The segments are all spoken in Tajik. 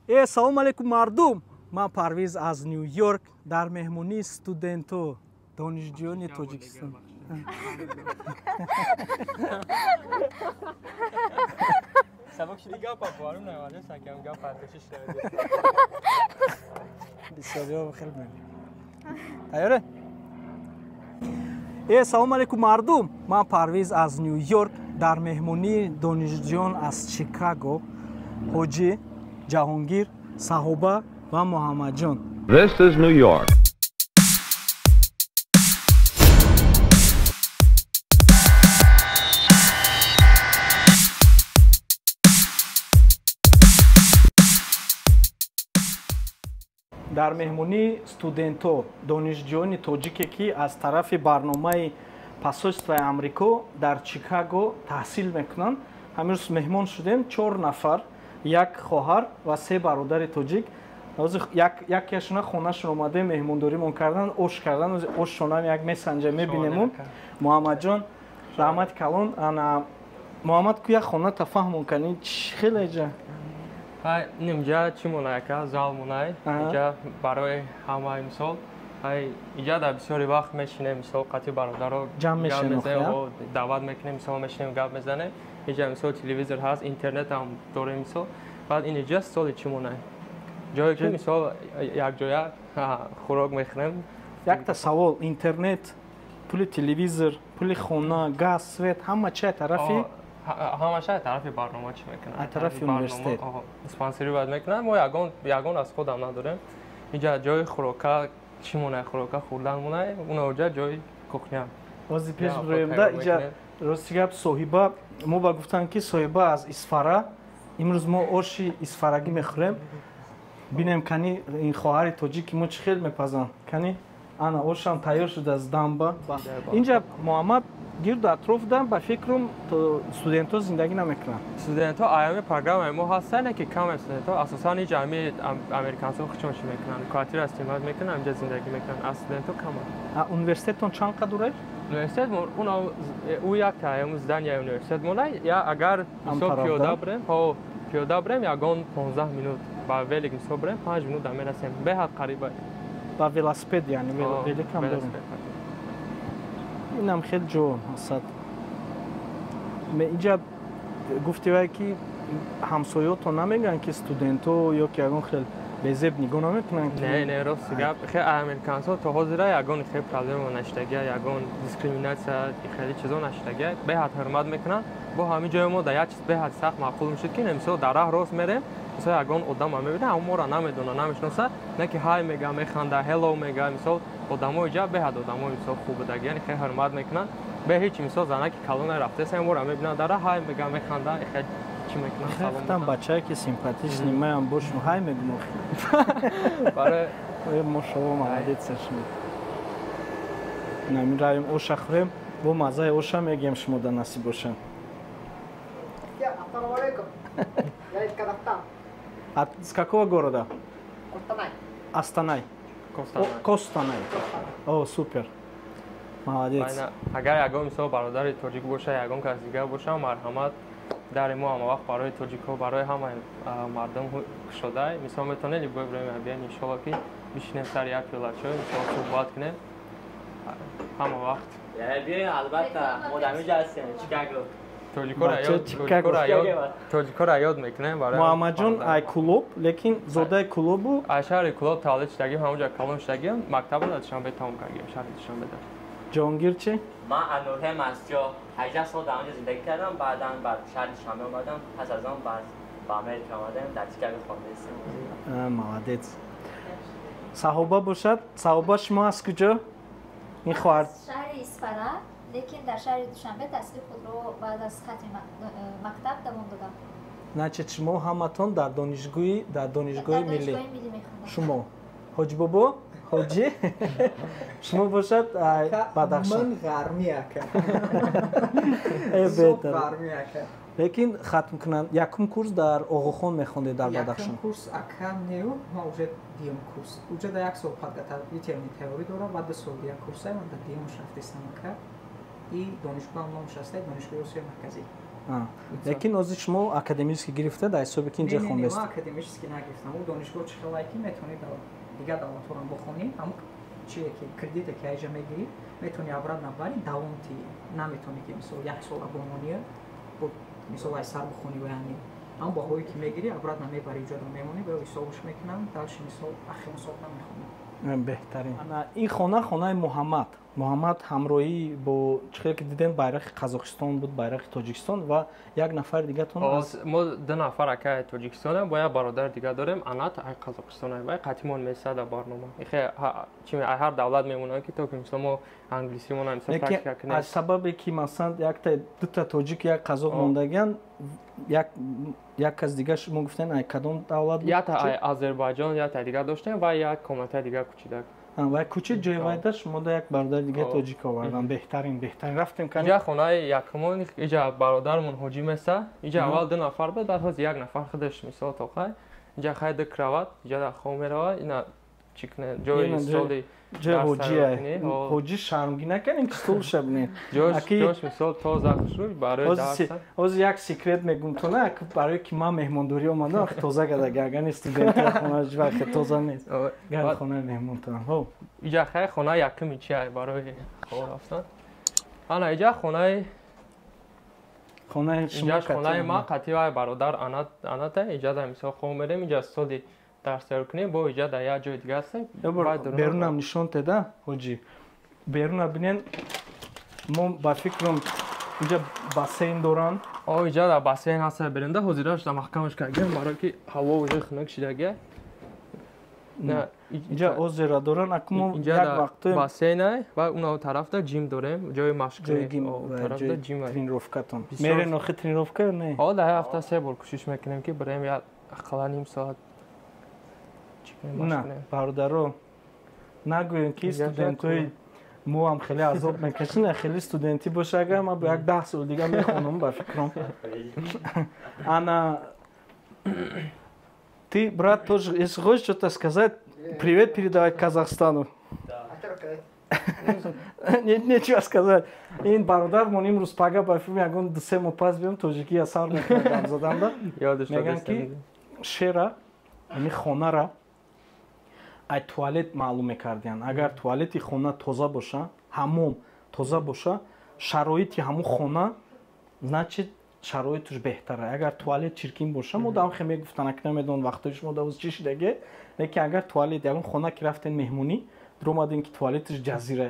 Салом алейкум мардум. Ман Парвиз аз Нью-Йорк дар меҳмонии студентҳо, донишҷӯёни Тоҷикистон. Sabokshiri gap aparım ne var ya sanki gap ateşi şöyle. Бисёриё хел мем. Тайёре? Салом алейкум мардум. Ман Парвиз аз Нью-Йорк дар меҳмонии донишҷӯён аз Чикаго, Ҳоҷӣ, Ҷаҳонгир, Саҳоба ва Муҳаммадҷон. This is New York. дар меҳмонии студентҳо, донишҷӯёни тоҷике ки аз тарафи барномаи посольствои Амрико дар Чикаго таҳсил мекунанд. Ҳамирӯз меҳмон шудем 4 нафар, як хоҳар ва 3 бародари тоҷик. Якешона хонашон омаде меҳмондоримон кардан, ош кардан. Ошшонам як месенҷа мебинемон. Муҳаммадҷон, раҳмати калон. Ана Муҳаммад ку як хона тафаҳмон кани хеле ҷа. Ҳай, инҷа чӣ монаяка зал монай. Инҷа барои ҳамаи мисол, ҳай инҷа дар бисёри вақт мешинем, мисол қатъи бародаро ҷамъ мешинем, даъват мекунем, мисол мешинем гап мезанем. Инҷа мисол телевизор ҳаст, интернет ҳам дорем мисол. Баъд ин инҷа соли чӣ монай. Ҷое ки мисол якҷоя хӯрок мехӯрем. Якта савол, интернет, пули телевизор, пули хона, газ, свет, ҳама чӣ тарафи ҳамаша тарафи барнома чӣ мекунам? Тарафи университет. Спонсорӣ баъд мекунам. Мо ягон аз худам надорем. Инҷа ҷои хӯрока чӣ монай, хӯрока хӯрдан монай. Унаоҷа ҷои кухня. Ози пеш бироемда инҷа рости гап соҳиба, мо ба гуфтанд ки соҳиба аз Исфара. Имрӯз мо оши исфарагӣ мехӯрем. Бинем кани ин хоҳари тоҷик мо чӣ хел мепазанд. Кани ана ошам тайёр шудааст дамба. Инҷа Муҳаммад гирду атрофдан ба фикрам то студентҳо зиндагӣ намекунанд. Студентҳо аями программаи мо ҳастанд ки каме студентҳо асосан инҷа ами американцо хучон чӣ мекунанд. Квартира истимод мекунанд, инҷа зиндагӣ мекунанд. Аз студентҳо кам аст. Университетон чанд қад дорад? Университет у як таъйин зданияи университет монай. Я агар мисол пиёда бурем ягон 15 минут. Ба велик мисол бурем 5 минут мерасем. Беҳад қариба. Ба велосипед яъни велик ҳам дорем. Инам хел ҷо ҳастад. Инҷа гуфтивай ки ҳамсоётон намегӯянд ки студентҳо ё ки ягон хел безеб нигоҳ намекунанд? Не, рости гап. Хеле американцо то ҳозира ягон хеле проблема наштагия, ягон дискриминатсия, хеле чизо наштагия. Беҳад ҳурмат мекунанд. Бо ҳамин ҷои мо да як чиз беҳад сахт маъқул мешуд ки мисол дар раҳ рост мерем, мисол ягон одам мебинем, аммо моро намедона, намешноса, не ки ҳай мега, механда, ҳелло мега, мисол одамои ҷа беҳад одамои мисол хуб будагӣ, яъни хеле ҳурмат мекунанд. Бе ҳеҷ мисол занаки калоне рафтесам моро мебинанд дар раҳ, ҳай мега, механда, хеле чӣ мекунанд. Хефтам бачае ки симпатични маям бошум, ҳай мегум. Барои мошалло молодецашми. Намиравим оша хӯрем, бо маззаи оша мегӯем шумо да насиб бошад. Assalamu alaikum. Я из Казахстана. Из какого города? Костанай. Астанай. Костанай. О, супер. Молодец. Агар ягон мисол бародари тоҷик боша, ягон кас дигар боша, марҳамат дари мо ҳама вақт барои тоҷикҳо, барои ҳамаи мардум кушодай. Мисол метавонед бибурем биёем иншоалло ки бишинем сари як пиёлачой, мисол суҳбат кунем. ҳама вақт. Биёем албатта мо дар инҷа ҳастем, Чикаго. тоҷикҳоро ёд мекунем барои Муҳаммадҷон ай кулоб, лекин зодаи кулобу аз шаҳри кулоб таваллуд шудагим, ҳамонҷо калон шудагим, мактабро дар Душанбе тамом кардагим, шаҳри Душанбеда. Ҷоҳонгир чӣ? Ман аз Нурҳем аз ҷо 18 сол дар онҷо зиндагӣ кардам, баъдан ба шаҳри Душанбе омадам, пас аз он ба Америка омадам, дар Чикаго хондаистам. Молодец. Саҳоба бошад? Саҳоба шумо аз куҷо? Ин хоҳар шаҳри Исфара, лекин дар шаҳри Душанбе таҳсили худро баъд аз хатми мактаб давом додам. Значит шумо ҳаматон дар донишгоҳи миллӣ мехондам. Шумо ҳоҷи бобо, ҳоҷи шумо бошад Бадахшон. Ман ғармияка. Беҳтар. Лекин хатм кунанд якум курс дар Оғохон мехондед дар Бадахшон. Якум курс акам неу, ма уже диюм курс. Уже да як сол подготовка, ветерни теории дорам, баъд 2 сол як курсай, ман да диюм шафтистам акам. И донишгоҳам номаш аст, донишгоҳи Осиёи Марказӣ. лекин ози шумо академически гирифта дар ҳисоби ки инҷа хондаст. Не, академически нагирифтам. У донишгоҳ чихелай ки метавонӣ дигар давлатҳорам бохонӣ. Ҳамун чие ки кредите ки айҷа мегирӣ, метавонӣ обратно барӣ давомти наметавонӣ ки мисол 1 сол абонония бо мисол ай сар бухонӣ ва яъни ҳам баҳои ки мегирӣ обратно мебарӣ ҷода мемонӣ ва ҳисобш мекунанд дальше мисол ахир сол намехонӣ. беҳтарин. Ин хона хонаи Муҳаммад ҳамроҳӣ бо чихел ки дидем байрақи Қазоқистон буд, байрақи Тоҷикистон ва як нафар дигатон мо 2 нафар акаи Тоҷикистонем ва як бародар дигар дорем, Анат ай Қазоқистонем ва қатимон месад дар барнома. Ихе ҳар давлат мемонад ки то ки мисол мо англисимон ҳам мисол практика кунем. Аз сабабе ки масалан якта дута тоҷик як қазоқ мондаган як кас дигар шумо гуфтен ай кадом давлат буд? Як ай Азербайҷон як тай дигар доштем ва як комнатаи дигар кучидак. ва кучид ҷои вайда шумо да як бародар дигар тоҷик овардан. беҳтарин рафтем кани иҷа хонаи якумон иҷа бародармон ҳоҷӣ меса иҷа аввал 2 нафар буд баъд ҳозир як нафар худаш мисол тоқай иҷа хай 2 крават иҷа дар хоб меравад ина чикне ҷои столи ҳоҷӣ шармгӣ наканем ки стол шабне ҷош мисол тоза хушрӯй барои дарс ҳозир як секрет мегӯм то на барои ки ман меҳмондорӣ омадам тоза гада гагани студентӣ хона вақти тоза нест гар хона меҳмонтонам ҳо иҷа хай хона якуми чи ай барои хоб рафтан ана иҷа хонаи шумо хонаи ман қатъи ай бародар Анат иҷа дар мисол хоб мерем иҷа столи дарс кунем бо иҷа дар як ҷои дигар ҳастем берунам нишон теда ҳоҷӣ беруна бинен мо ба фикрам инҷа бассейн доранд иҷа дар бассейн ҳаста беренда ҳозираш дар маҳкамаш кардагем барои ки ҳаво уже хунук шидагия инҷа озера доранд акмо як вақто бассейнай ва уна тарафта ҷим дорем ҷои машқи тарафта ҷим тренировкатон мерен охи тренировка ё не дар ҳафта 3 бор кӯшиш мекунем ки барем як ақаллан ним соат на бародаро нагӯем ки студентҳои мо ҳам хеле азоб мекашем хеле студентӣ боша агар ман бо як 10 сол дигар мехонам ба фикрам ана ты брат тоже если хочешь что-то сказать привет передавать Казахстану нечего сказать ин бародармон имрӯз пага ба филм ягон 2-3 моҳ пас биём тоҷикӣ асар мекардам заданда меган ки шера ини хонара ай туалет маълум мекардиян агар туалети хона тоза боша ҳаммом тоза боша шароити ҳамун хона значит шароитуш беҳтара агар туалет чиркин боша мо дамхе мегуфтан ак намедон вақтои шумо давоз чӣ шидаге лекин агар туалет ягон хона ки рафтен меҳмонӣ дуромадем ки туалетиш ҷазира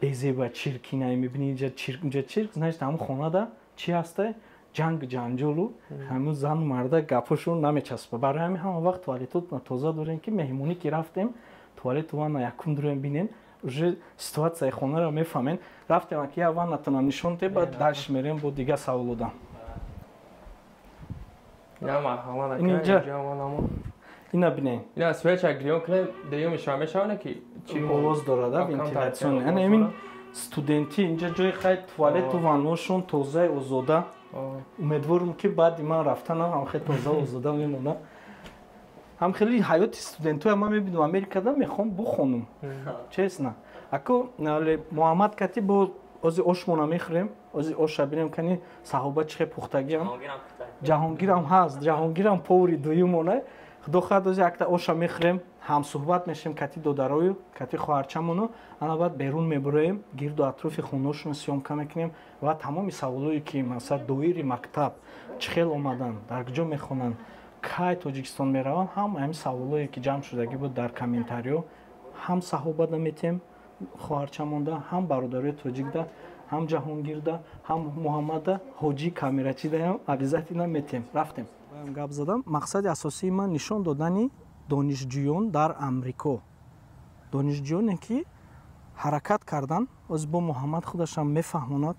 безеба чиркинай мебини инҷа чирк значит ҳамун хонада чӣ ҳаста ҷанг ҷанҷолу ҳамун зану марда гапошон намечаспа барои ҳамин ҳама вақт туалетотна тоза дорем ки меҳмонӣ ки рафтем туалету ванна якум дурем бинем уже ситуатсияи хонаро мефаҳмем рафтем ки я ваннатона нишон те баъд дальше мерем бо дигар саволодам ина бинем ина свеча гирён кунем деюмиша мешаване ки овоз дорада вентилятсион ана амин студентӣ инҷа ҷои хай туалету ванношон тозаи озода умедворам ки баъди ман рафтанам ҳам хеле тоза озода мемонад ҳам хеле ҳаёти студентоя ман мебинам америкада мехоҳам бухонам честно аку Муҳаммад кати бо ози ошмона мехӯрем ози оша бинем кани саҳоба чихе пухтагиам ҷаҳонгирам ҳаст ҷаҳонгирам повари дуюмона худо хоҳад ози якта оша мехӯрем ҳамсӯҳбат мешавем кати додарою кати хоҳарчамону ана баъд берун мебураем гирду атрофи хонашона сёмка мекунем ва тамоми саволое ки масалан доири мактаб чӣ хел омадан дар куҷо мехонанд кай Тоҷикистон мераванд ҳам ҳамин саволое ки ҷамъ шудагӣ буд дар комментариҳо ҳам саҳобада метем хоҳарчамонда ҳам бародарои тоҷикда ҳам ҷаҳонгирда ҳам Муҳаммада ҳоҷӣ камерачидаам обязательно метем рафтем гап задам мақсади асосии ман нишон додани донишҷӯён дар амрико донишҷӯёне ки ҳаракат кардан оз бо Муҳаммад худашам мефаҳмонад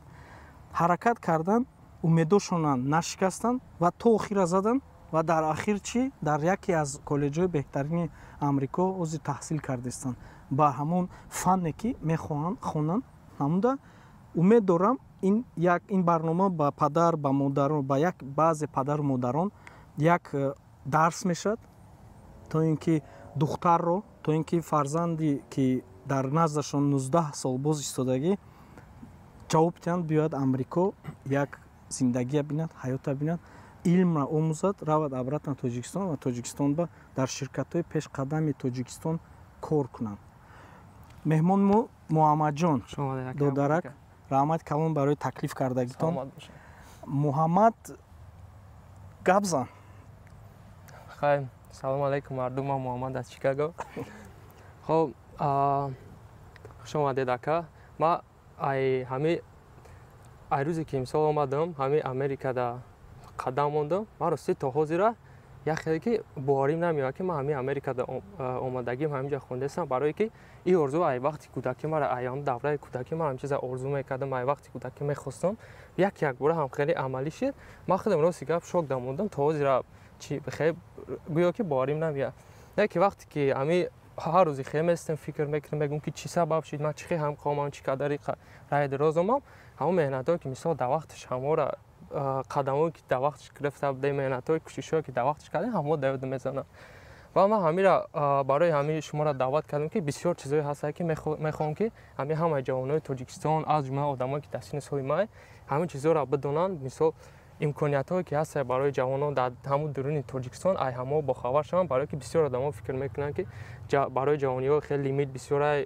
ҳаракат кардан умедошонанд нашикастанд ва то охира заданд ва дар ахир чӣ дар яке аз коллеҷҳои беҳтарини амрико ози таҳсил кардастанд ба ҳамон фанне ки мехоҳанд хонанд намуда умед дорам ин барнома ба падар ба модарон ба як баъзе падару модарон як дарс мешавад то ин ки духтарро то ин ки фарзанди ки дар наздашон 19 сол боз истодагӣ ҷавоб диҳанд биёяд амрико як зиндагия бинад, ҳаёта бинад, илмро омӯзад, равад обратно Тоҷикистон ва Тоҷикистон ба дар ширкатҳои пешқадами Тоҷикистон кор кунанд. Меҳмон мо Муҳаммадҷон Додарак, раҳмат калон барои таклиф кардагитон. Муҳаммад гап зан. Хайр, салом алейкум мардум, ман Муҳаммад аз Чикаго. Хоб, хуш омадед ака. Ман ай рӯзе ки имсол омадам, ҳами Америкада қадам мондам. Ман рости то ҳозира як хеле ки боварим намеояд ки ман ҳами Америкада омадагим ҳаминҷа хондаистам, барое ки ин орзу ай вақти кӯдакӣ мара, аям давраи кӯдакӣ ман ҳам чиза орзу мекардам, ай вақти кӯдакӣ мехостам. Як бора ҳам хеле амалӣ шид. Ман худам рости гап шок дамондам, то ҳозира гӯё ки боварим намеояд. Яке вақте ки ҳами ҳар рӯзи хеле меистем, фикр мекунем, мегӯм ки чӣ сабаб шид, ман чӣ хеле ҳам қомам, чӣ қадари раҳи дароз омам. ҳамон меҳнатҳое ки мисол дар вақташ ҳамора қадамое ки дар вақташ гирифта будем, меҳнатҳои кӯшишҳое ки дар вақташ кардем, ҳамо дар ёд мезанам. ва ман ҳамира барои ҳами шуморо даъват кардам ки бисёр чизое ҳастае ки мехоҳам ки ҳами ҳамаи ҷавонои Тоҷикистон, аз ҷумла одамое ки дар синни соли май ҳамин чизҳоро бидонанд. Мисол имкониятҳое ки ҳастае барои ҷавонон дар ҳамун дурuni Тоҷикистон ай ҳамо бохабар шаванд, барое ки бисёр одамон фикр мекунанд ки барои ҷавониҳо хеле лимит, бисёрай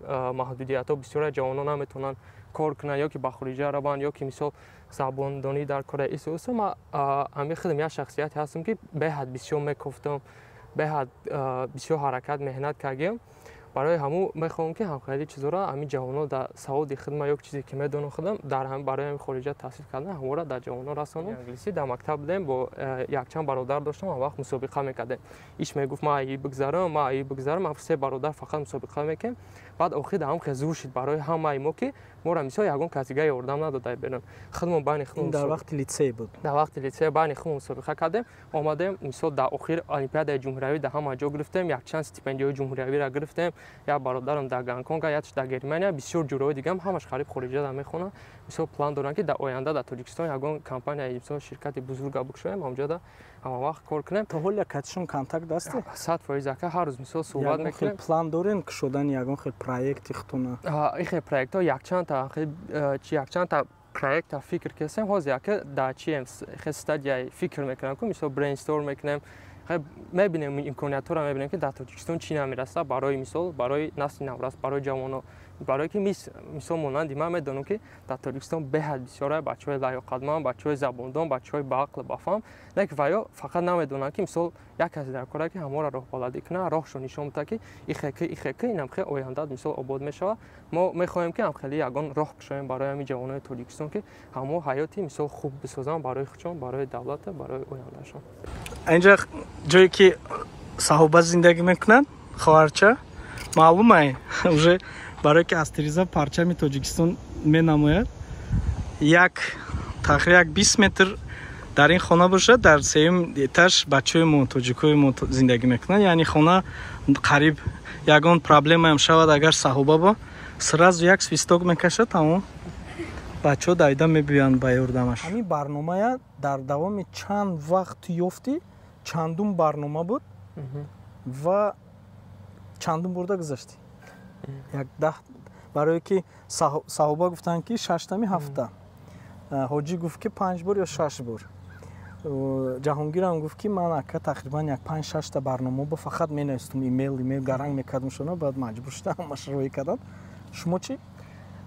маҳдудиятҳо, бисёрай ҷавонон наметавонанд кор кунанд, ё ки ба хуриҷа раванд, ё ки мисол забондонӣ дар кори исоиса. Ман ҳами худам як шахсияте ҳастам ки беҳад бисёр мекофтам, беҳад бисёр ҳаракат меҳнат кардем. барои ҳамун мехоҳам ки ҳамхайри чизҳоро ҳамин ҷавонон дар саводи хидмат ё чизе ки медонам худам дар барои ҳамин хориҷа таҳсил кардан ҳамора дар ҷавонон расонам. Англисӣ дар мактаб будем, бо якчанд бародар доштам, ҳам вақт мусобиқа мекардем. Иш мегуфт ман ай бигзарам, ман ай бигзарам, ман се бародар фақат мусобиқа мекардем. баъд охир дар ҳам хеле зур шид барои ҳамаи мо ки моро мисол ягон касига ёрдам надода берем. худмон байни худмон дар вақти литсей буд. дар вақти литсей байни худмон мусобиқа кардем, омадем мисол дар охир олимпиадаи ҷумҳуриявӣ дар ҳама ҷо гирифтем, якчанд стипендияҳои ҷумҳуриявиро гирифтем. як бародарам дар Гонконг, якш дар Германия, бисёр ҷуроҳои дигам ҳамаш қариб хориҷа дар мехонанд. мисол план дорам ки дар оянда дар Тоҷикистон ягон компания, мисол ширкати бузурга букшоем, ҳамҷода ҳама вақт кор кунем. То ҳол якатишон контакт аст? 100% ака ҳар рӯз мисол суҳбат мекунем. план дорен кушодани ягон хел проекти хутуна? ин хел проектҳо якчандта проекта фикр кардем. ҳозир ака дар чием хел стадияи фикр мекунем ки мисол брейнсторм мекунем. мебинем имкониятҳоро мебинем ки дар Тоҷикистон чӣ намераста барои мисол барои насли наврас, барои ҷавонон, барое ки мисол монанди ман медонам ки дар Тоҷикистон беҳад бисёрай бачаҳои лаёқатманд, бачаҳои забондон, бачаҳои баақл бафаҳм, лекин ваё фақат намедонанд ки мисол як касе дар кора ки ҳаморо роҳбаладӣ кунад, роҳшо нишон бида ки ихеки инам хел оянда мисол обод мешавад. мо мехоҳем ки ҳамхели ягон роҳ кушоем барои ҳамин ҷавонои Тоҷикистон ки ҳамо ҳаёти мисол хуб бисозанд барои худшон, барои давлат, барои ояндашон. اینجا جایی که صحابه زندگی میکنن خواهرچه معلومه уже برای که از تریزا پرچم تاجیکستان می نماید تقریبا 20 متر در این خانه باشه در سوم ایتاژ بچه ما تاجیکای ما زندگی میکنن یعنی خانه قریب یگان پرابلم هم شود اگر صحابه با سراز یک سویستوک میکشه تمام بچه ها دایده میبیان با یاردمش. همین برنامه در دوام چند وقت یافتی چندون برنامه بود و چندون برده گذاشتی. یک 10 برای که صحابه گفتن که 6 هفته، حاجی گفت که 5 بار یا 6 بار، جهانگیر هم گفت که من اکا تقریبا یک 5-6 تا برنامه با فقط می نوشتم، ایمیل گرنگ میکردم شما، بعد مجبور شدم مشروعی کردم. شما چی؟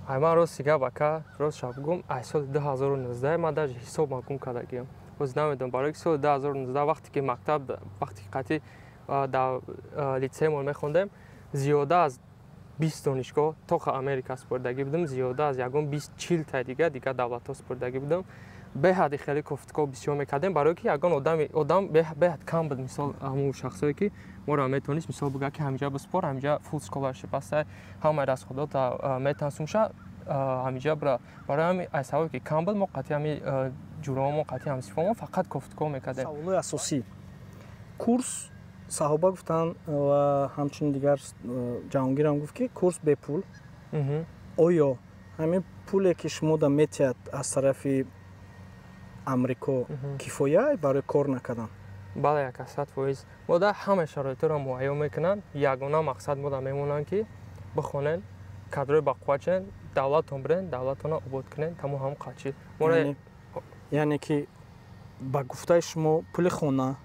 من راست سیگا باکا راست شب گم سال 2019 من در حساب مکن کردم. باز نمیدونم برای سال 2019 وقتی که مکتب وقتی قطعی در لیسه مول میخوندم زیاده از 20 دانشگاه تا آمریکا سپردگی بودم، زیاده از یگان 20-40 تا دیگه دولت ها سپردگی بودم. بهاد خیلی کوفتکو بسیار میکردم برای که یگان آدم بهاد کم بود. مثال همون شخصایی که ما را میتونست مثال بگه که همینجا بسپار، همینجا فول اسکولارشیپ است، همه از خدا تا میتونسمش همینجا برای همین اساسی که کم بود ما قطعی همین جورام و قطعی هم سفام فقط کوفتکو میکردم. سوال اساسی کورس صحابه گفتن و همچنین دیگر جهانگیر هم گفت که کورس به پول. آیا همین پولی که شما دا میتید از طرف امریکا کفایه برای کار نکردن؟ بله 100%. ما دا همه شرایط را مهیا میکنن. یگانه مقصد ما دا میمونن که بخونن، کادرای بقوچن، دولت هم برن، دولت ها آباد کنن، تمام هم قاچی. яъне ки ба гуфтаи шумо пули хона,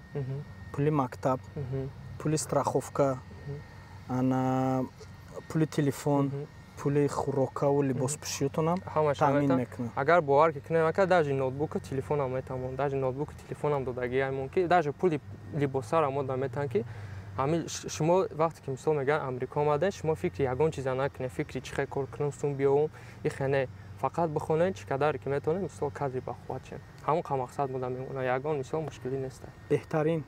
пули мактаб, пули страховка, ана пули телефон, пули хӯрокаву либоспӯшиётонам таъмин мекунад. Агар бовар ки кунем ака даже ноутбуку телефонам метамон, даже ноутбуку телефонам додагиямон ки даже пули либосара мода метан ки ҳамин шумо вақте ки мисол мегӯян Амрико омадем, шумо фикри ягон чиза накунед, фикри чӣ хел кор кунам сум биёвум, ихене фақат бихонед чӣ кадаре ки метавонед мисол кадри бахувад шем. Ҳамон қа мақсад мода мемонад, ягон мисол мушкилӣ нест. Беҳтарин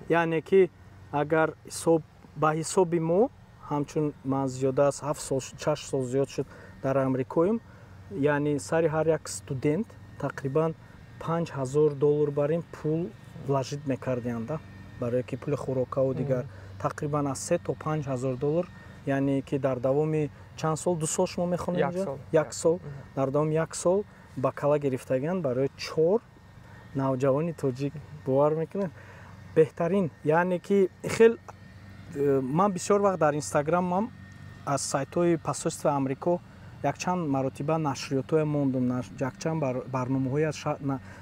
яъне ки агар ба ҳисоби мо ҳамчун ман зиёда аз 7 сол 6 сол зиёд шуд дар Амрикоем, яъни сари ҳар як студент тақрибан $5000 барин пул влажид мекардианда, барое ки пули хӯрокаву дигар тақрибан аз $3 то $5000, яъне ки дар давоми чанд сол 2 сол шумо мехонед инҷо? 1 сол. Дар давоми 1 сол бакала гирифтагианд барои 4 навҷавони тоҷик. бовар мекунед? Беҳтарин яъне ки хел ман бисёр вақт дар инстаграмам аз сайтҳои посольствои Амрико якчанд маротиба нашриётое мондум, якчанд барномаҳояш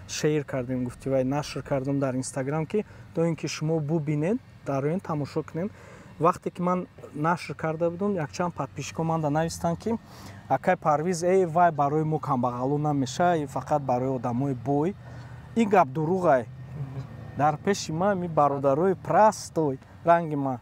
шеър кардем, гуфтивай нашр кардум дар инстаграм ки то ин ки шумо бубинед, дароен тамошо кунед. Вақте ки ман нашр карда будум, якчанд подписчикҳо манда навистанд ки акай Парвиз вай барои мо камбағалу намеша, фақат барои одамои бой. Ин гап дуруғай. Дар пеши ман ми бародарои простой ранги ман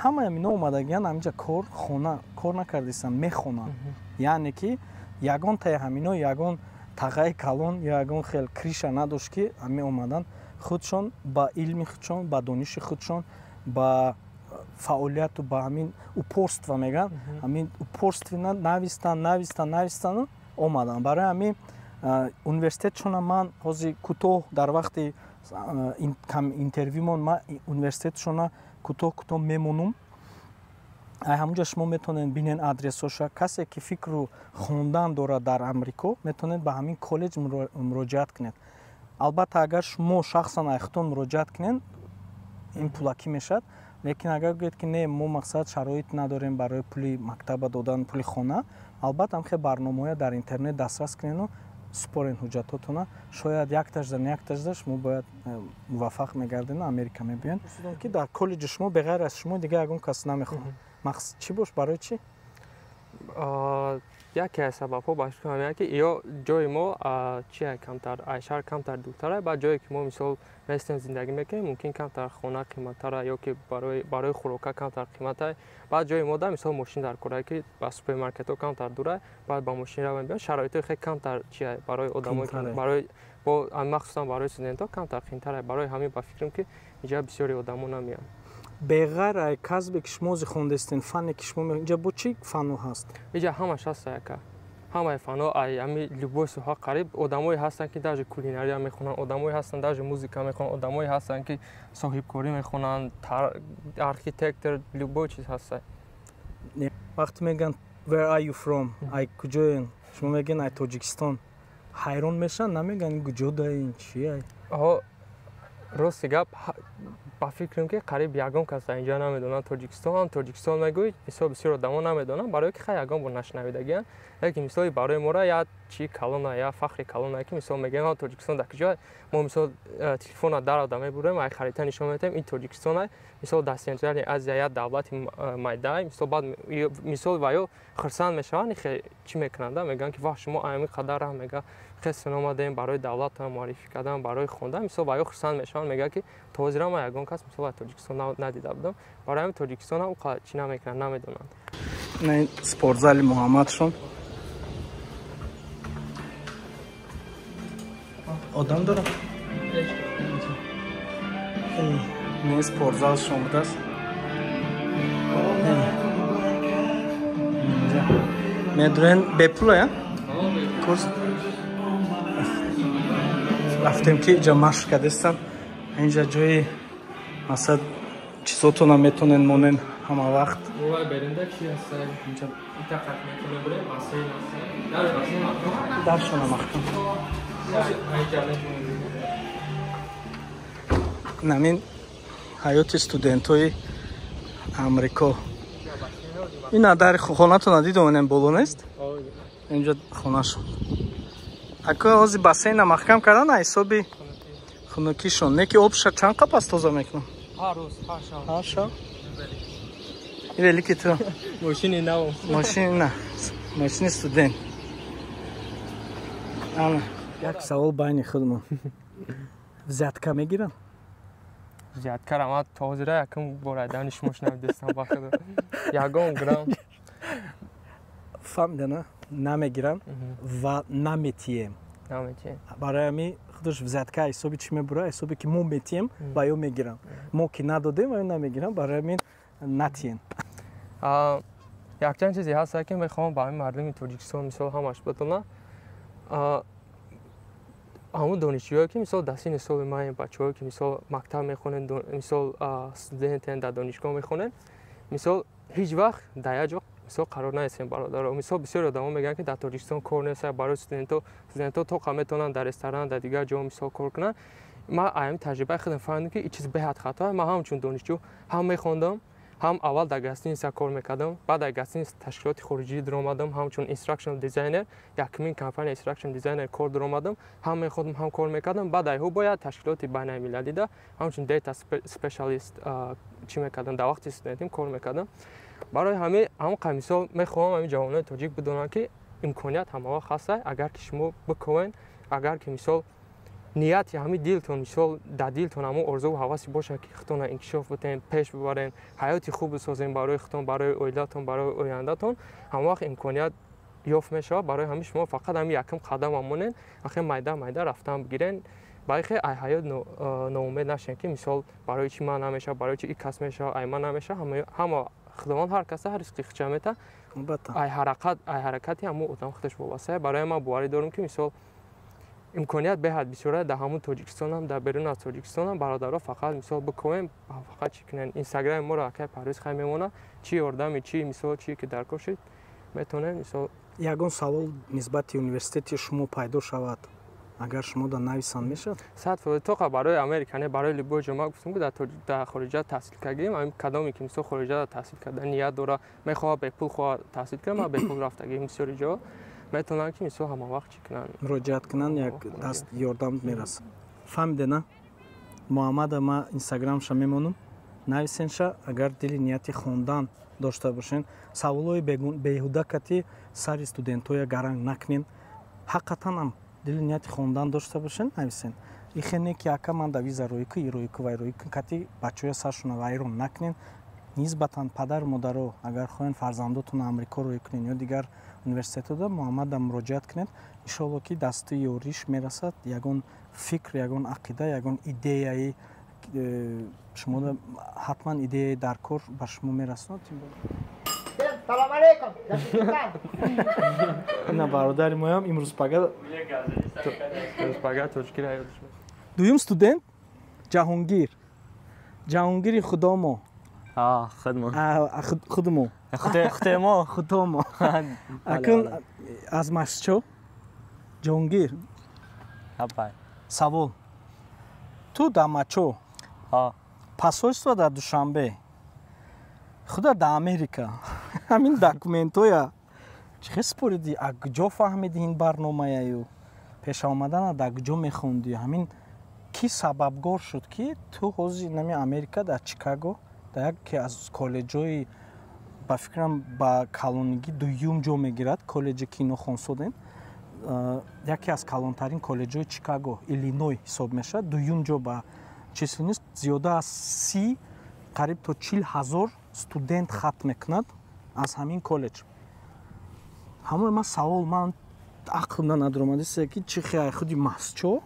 ҳамаи амино омадагиян ҳаминҷа хона кор накардисам, мехонам. Яъне ки ягон таи ҳамино ягон тағаи калон ё ягон хел криша надошт ки ҳами омадан худшон ба илми худшон, ба дониши худшон, ба фаъолияту ба ҳамин упорства меган, ҳамин упорстви навистан омадан. Барои ҳамин университетшонам ман ҳозир кӯтоҳ дар вақти интервюмон ман университетшона кӯтоҳ мемонум. ҳамунҷа шумо метавонед бинен адресоша. Касе ки фикру хондан дорад дар Амрико метавонед ба ҳамин коллеҷ муроҷиат кунед. Албатта агар шумо шахсан айхтон муроҷиат кунед ин пулакӣ мешавад, лекин агар гӯед ки не мо мақсад шароит надорем барои пули мактаба додан, пули хона, албатта ҳам хел барномаҳоя дар интернет дастрас кунеду супорен ҳуҷҷатотона, шояд як тажда шумо бояд муваффақ мегардену Америка мебиёед. Ки дар коллеҷи шумо беғайр аз шумо дига ягон кас намехоҳад. Мақсад чӣ бош, барои чӣ? Яке аз сабабҳо баш кунам ки ё ҷои мо чия камтар айшар камтар дуртара, баъд ҷое ки мо мисол местем зиндагӣ мекунем мумкин камтар хона қиматтара ё ки барои хӯрока камтар қимата, баъд ҷои мо да мисол мошин дар кора ки ба супермаркетҳо камтар дура, баъд ба мошин равем биён, шароитҳои хеле камтар чия барои одамои барои махсусан барои студентҳо камтар қимтара, барои ҳамин ба фикрам ки инҷа бисёри одамо намеянд. Беғайр ай касбе ки шумо хондестен, фане ки шумо инҷа бо чӣ фано ҳаст? Инҷа ҳамаш ҳаст яка. ҳамаи фано ай ами либосиҳо қариб одамое ҳастанд ки даже кулинария мехонанд, одамое ҳастанд даже музика мехонанд, одамое ҳастанд ки соҳибкорӣ мехонанд, архитектор, любой чиз ҳаст. Вақте мегӯянд where are you from? Ай куҷоен? Шумо мегӯянд ай Тоҷикистон. ҳайрон мешаванд, намегӯянд куҷода ин чи ай? Рости гап ба фикрам ки қариб ягон кас инҷа намедонад Тоҷикистон мегӯяд, мисол бисёр одамо намедонанд, барое ки хай ягон бор нашнавидагиянд, лекин мисоли барои мора я чи калона я фахри калона ки мисол мегӯянд Тоҷикистон дар куҷо, мо мисол телефона дарода мебурем, ай харита нишон медиҳем, ин Тоҷикистон ай, мисол дар Централии Азия я давлати майда, мисол баъд мисол ваё хурсанд мешаванд, чӣ мекунанд, мегӯянд ки ваҳ шумо ами қадар мега хел синома дем барои давлата маърифӣ кардан, барои хондан, мисол ваё хурсанд мешаванд, мега ки тозира ма ягон кас мисол ай Тоҷикистон надида будам, барои ҳамин Тоҷикистона у чӣ намекунанд, намедонанд. Не спортзали Муҳаммадшон одам дорам. Не спортзалшон будааст. медурен бепула я? Курс рафтем ки ҷа машқ кардестам. Инҷа ҷои масад чизотона метонен монен ҳама вақт. Даршона махтам. Намин ҳаёти студентҳои Амрико. Ин адари хонатона дидонем боло нест? Инҷа хонашон. Аку ҳози бассейна маҳкам кардан ҳисоби хунукишон. Неки обша чанд қапас тоза мекунам? ҳар рӯз, ҳар шам. Ҳар шам? Вели ки ту Мошини нав. Машини на. Машини студент. Ана. Як савол байни худмон. Взятка мегирам? Взятка ама то ҳозира якум бора данишмош навдестам ба худ. Ягон грам. Фаҳмидана? Намегирам ва наметием. Наметием. Барои ҳами худаш взятка ҳисоби чӣ мебура? Ҳисоби ки мо метием ва ё мегирам. Мо ки надодем ва ё намегирам, барои ҳамин натием. Якчанд чизе ҳаст ки мехоҳам ба ҳамин мардуми Тоҷикистон мисол ҳамаш батонам. ҳамун донишҷӯё ки мисол дастини соли ман бачаҳое ки мисол мактаб мехонанд, мисол студентен дар донишгоҳ мехонанд, мисол ҳеҷ вақт дар як ҷо мисол қарор наистем бародаро. Мисол бисёр одамон мегӯянд ки дар Тоҷикистон кор нест, барои студентҳо то қа метавонанд дар ресторан, дар дигар ҷо мисол кор кунанд. Ман ҳамин таҷрибаи худам фаҳмидам ки ин чиз беҳад хато аст. Ман ҳамчун донишҷӯ ҳам мехондам, ҳам аввал дар гостиниса кор мекардам, баъд дар гостиниса ташкилоти хориҷӣ даромадам, ҳамчун instructional designer, якмин компания instructional designer кор даромадам, ҳам мехондам, ҳам кор мекардам. баъд айҳо бояд ташкилоти байналмилалӣ да ҳамчун data specialist чӣ мекардам, дар вақти студентим кор мекардам. барои ҳамон қа мисол мехоҳам ҳамин ҷавонони тоҷик бидонанд ки имконият ҳамавақт ҳаст, агар ки шумо биковен, агар ки мисол нияти ҳамин дилтон мисол дар дилтон ҳамон орзуву ҳаваси бошад ки худтонро инкишоф битем, пеш бибарен, ҳаёти хуб бисозем барои худтон, барои оилатон, барои ояндатон, ҳамавақт имконият ёфт мешавад. барои ҳамин шумо фақат ҳамин якум қадам монед, ахе майда рафтан бигирен, барои хе ай ҳаёт ноумед нашен ки мисол барои чӣ ман намешавад, барои чӣ ин кас мешавад, ай ман намешавад. ҳама худованд ҳар каса ризқи худша мета. ай ҳаракати ҳамон одам худаш вобаста. барои ман боварӣ дорам ки мисол имконият беҳад бисёр дар ҳамон Тоҷикистонам, дар берун аз Тоҷикистонам бародаро фақат мисол биковем, фақат чӣ кунен инстаграми моро акай парвиз хай мемонад, чӣ ёрдами чӣ мисол чӣ ки дар кор шуд метавонем мисол. Ягон савол нисбати университети шумо пайдо шавад, агар шумо дар нависан мешавад? 100% тоқа барои Америка не барои любой ҷо ман гуфтам ки дар хориҷа таҳсил кардагим, ҳамин кадоме ки мисол хориҷа таҳсил кардан ният дора, мехоҳад бепул хоҳад таҳсил кард, ман бепул рафтагим бисёри ҷо метавонанд ки мисол ҳамавақт чӣ кунанд, муроҷиат кунанд, як даст ёрдам мерасад. Фаҳмидена? Муҳаммада ма инстаграмша мемонам, нависенша агар дили нияти хондан дошта бошен, саволҳои беҳуда кати сари студентҳоя гаранг накунен, ҳақиқатан дили нияти хондан дошта бошен, нависен. Ихене ки ака ман дар виза роику, ироику ва ироику кати бачаҳоя саршона вайрон накунен. Нисбатан падару модаро агар хоҳен фарзандотонро Амрико роӣ кунен ё дигар университетода Муҳаммада муроҷиат кунед. Иншоалло ки дасти ёриш мерасад, ягон фикр, ягон ақида, ягон идеяи шумо ҳатман идеяи дар кор ба шумо мерасонад. Салом алейкум. Ина бародари моям имрӯз пага тоҷикиро ёдаш мед. дуюм студент ҷаҳонгири худомо. худмо. Худомо. Акун аз масчо ҷаҳонгир. Савол. Ту дар мачо. Посольство дар Душанбе. худа дар Америка. Ҳамин документоя чӣ спориди, аз куҷо фаҳмиди ин барномааю? Пеша омадана дар куҷо мехонди? Ҳамин ки сабабгор шуд ки ту ҳозир нами Америка дар Чикаго дар яке аз коллеҷҳои ба фикрам ба калонигӣ дуюм ҷо мегирад, коллеҷи кинохонсоден, яке аз калонтарин коллеҷҳои Чикаго, Иллиной ҳисоб мешавад, дуюм ҷо ба численист зиёда аз 30 қариб то 40,000 студент хатм мекунад аз ҳамин коллеҷ. ҳамои ман савол, ман ақлимда надоромадисе ки чӣ хелай худи масчо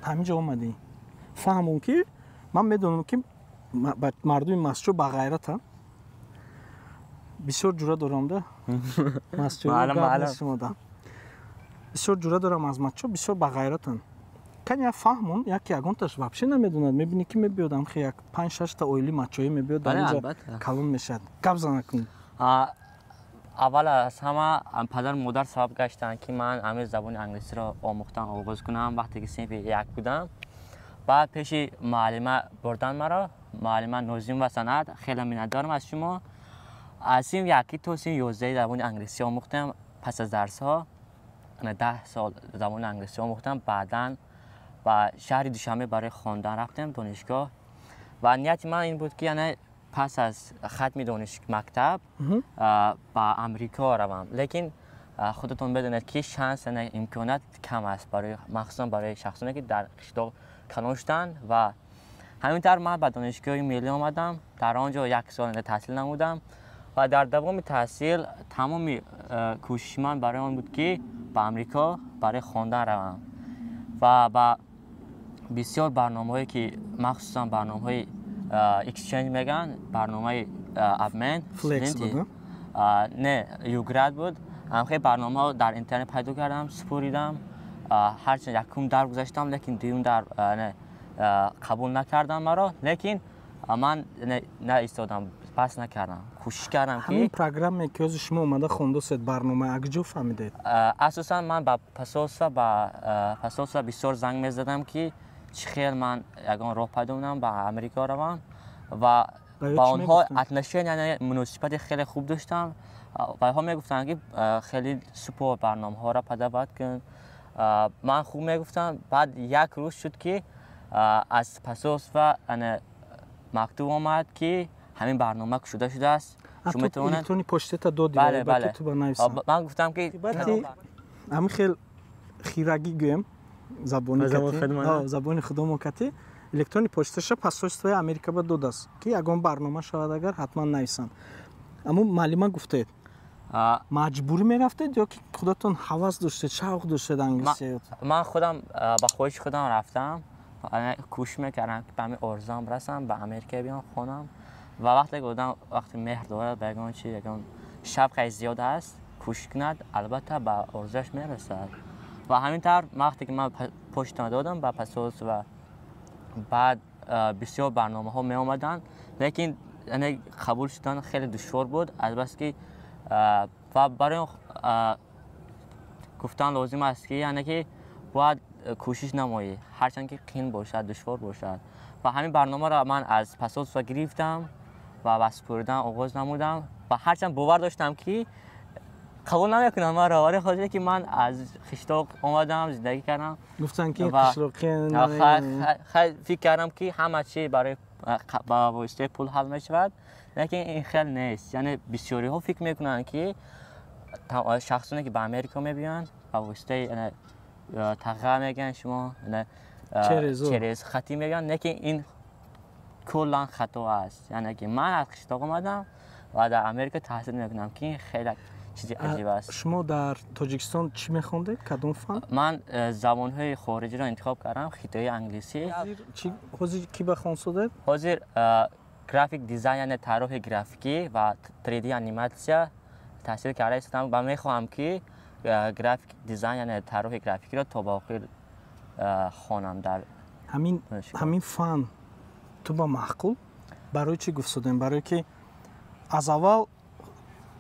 ҳамин ҷо омадӣ. Фаҳмон ки ман медонам ки мардуми масчо ба ғайратам. бисёр ҷура дорам да масчо бисёр ҷура дорам аз масчо, бисёр ба ғайратам. Кани я фаҳмон яки ягонташ вабше намедонад, мебини ки мебиёд амхе як 5-6 та оили мачоӣ мебиёд дар инҷа калон мешавад. Гап зана кун. аввал аз ҳама падару модар сабаб гаштанд ки ман амир забони англисиро омӯхтан оғоз кунам. вақте ки синфи 1 будам, баъд пеши муаллима бурдан маро, муаллима Нозим ва Санат. хеле миннатдорам аз шумо. аз синф 1 то синф 11 забони англисӣ омӯхтам пас аз дарсҳо. 10 سال زبان انگلیسی آموختم. بعداً با شهر دوشنبه برای خواندن رفتم دانشگاه و نیت من این بود که یعنی پس از ختم مکتب با امریکا روم. لیکن خودتون بدونید که شانس یعنی امکانات کم است برای مخصوصا برای شخصانی که در قشتاق کنوشتن و همینطور من به دانشگاه ملی آمدم. در آنجا 1 سال تحصیل نمودم و در دوام تحصیل تمام کوشش من برای آن بود که به امریکا برای خواندن روم و با بسیار برنامه‌هایی که مخصوصا برنامه‌های اکسچنج میگن، برنامه ابمن فلکس بود نه یوگراد بود. خیلی برنامه در اینترنت پیدا کردم، سپوریدم. هرچند یکم در گذاشتم لیکن دوم در قبول نکردم مرا. لیکن من نه ایستادم، بس نکردم، کوشش کردم که همین پروگرامی که از شما اومده خوندوست برنامه اگجو فهمیدید؟ اساسا من با پاسوسا بسیار زنگ میزدم که چه خیلی من یگان راه پیدا کنم با امریکا روم و با آنها اتنشین یعنی مناسبت خیلی خوب داشتم. با آنها میگفتن که خیلی سپور برنامه ها را پیدا باید کن. من خوب میگفتم. بعد 1 روز شد که از پاسوسا مکتوب آمد که همین برنامه شده است. شما میتونید الکترونی پشت تا دو بله بله. تو بنویسم. من گفتم که همین خیلی خیرگی گویم زبان خودم کتی الکترونی پشتش پاسپورت امریکا با 2 دست که یگان برنامه شود اگر حتما نویسن. اما معلم گفته مجبور میرفتید یا که خودتون حواس داشتید، شوق داشتید انگلیسی؟ من خودم با خودش خودم رفتم، کوشش میکردم که به همین ارزام برسم به امریکا بیام خونم و وقتی گفتم وقتی مهر داره بگم چی یگان شب خیلی زیاد است کوشش کند البته به ارزش میرسد و همینطور وقتی که من پشت دادم با پاسپورت و بعد بسیار برنامه ها می آمدن لیکن یعنی قبول شدن خیلی دشوار بود. البته که و برای گفتن لازم است که یعنی که باید کوشش نمایی هرچند که قین باشد دشوار باشد و همین برنامه را من از پاسپورت گرفتم و بسپردن آغاز نمودم و هرچند باور داشتم که قبول نمیکنم من راوری خاطر که من از قشتاق اومدم زندگی کردم. گفتن که قشتاقی خیلی فکر کردم که همه چی برای با واسطه پول حل میشود لیکن این خیلی نیست. یعنی بسیاری ها فکر میکنن که شخصانی که به امریکا میبیان با واسطه تقا میگن شما چریز خطی میگن لیکن این کلا خطا است. یعنی که من از قشتاق اومدم و در امریکا تحصیل میکنم که این خیلی چیزی عجیب است. شما در تاجیکستان چی میخوندید؟ کدوم فن؟ من زبان‌های خارجی را انتخاب کردم، خطای انگلیسی. حاضر کی بخوان شدید؟ حاضر گرافیک دیزاین یعنی طراح گرافیکی و 3D انیماسیون تحصیل کرده هستم و میخواهم که گرافیک دیزاین یعنی طراح گرافیکی را تا به آخر خوانم در همین فن تو با معقول برای چی گفت شدین؟ برای که از اول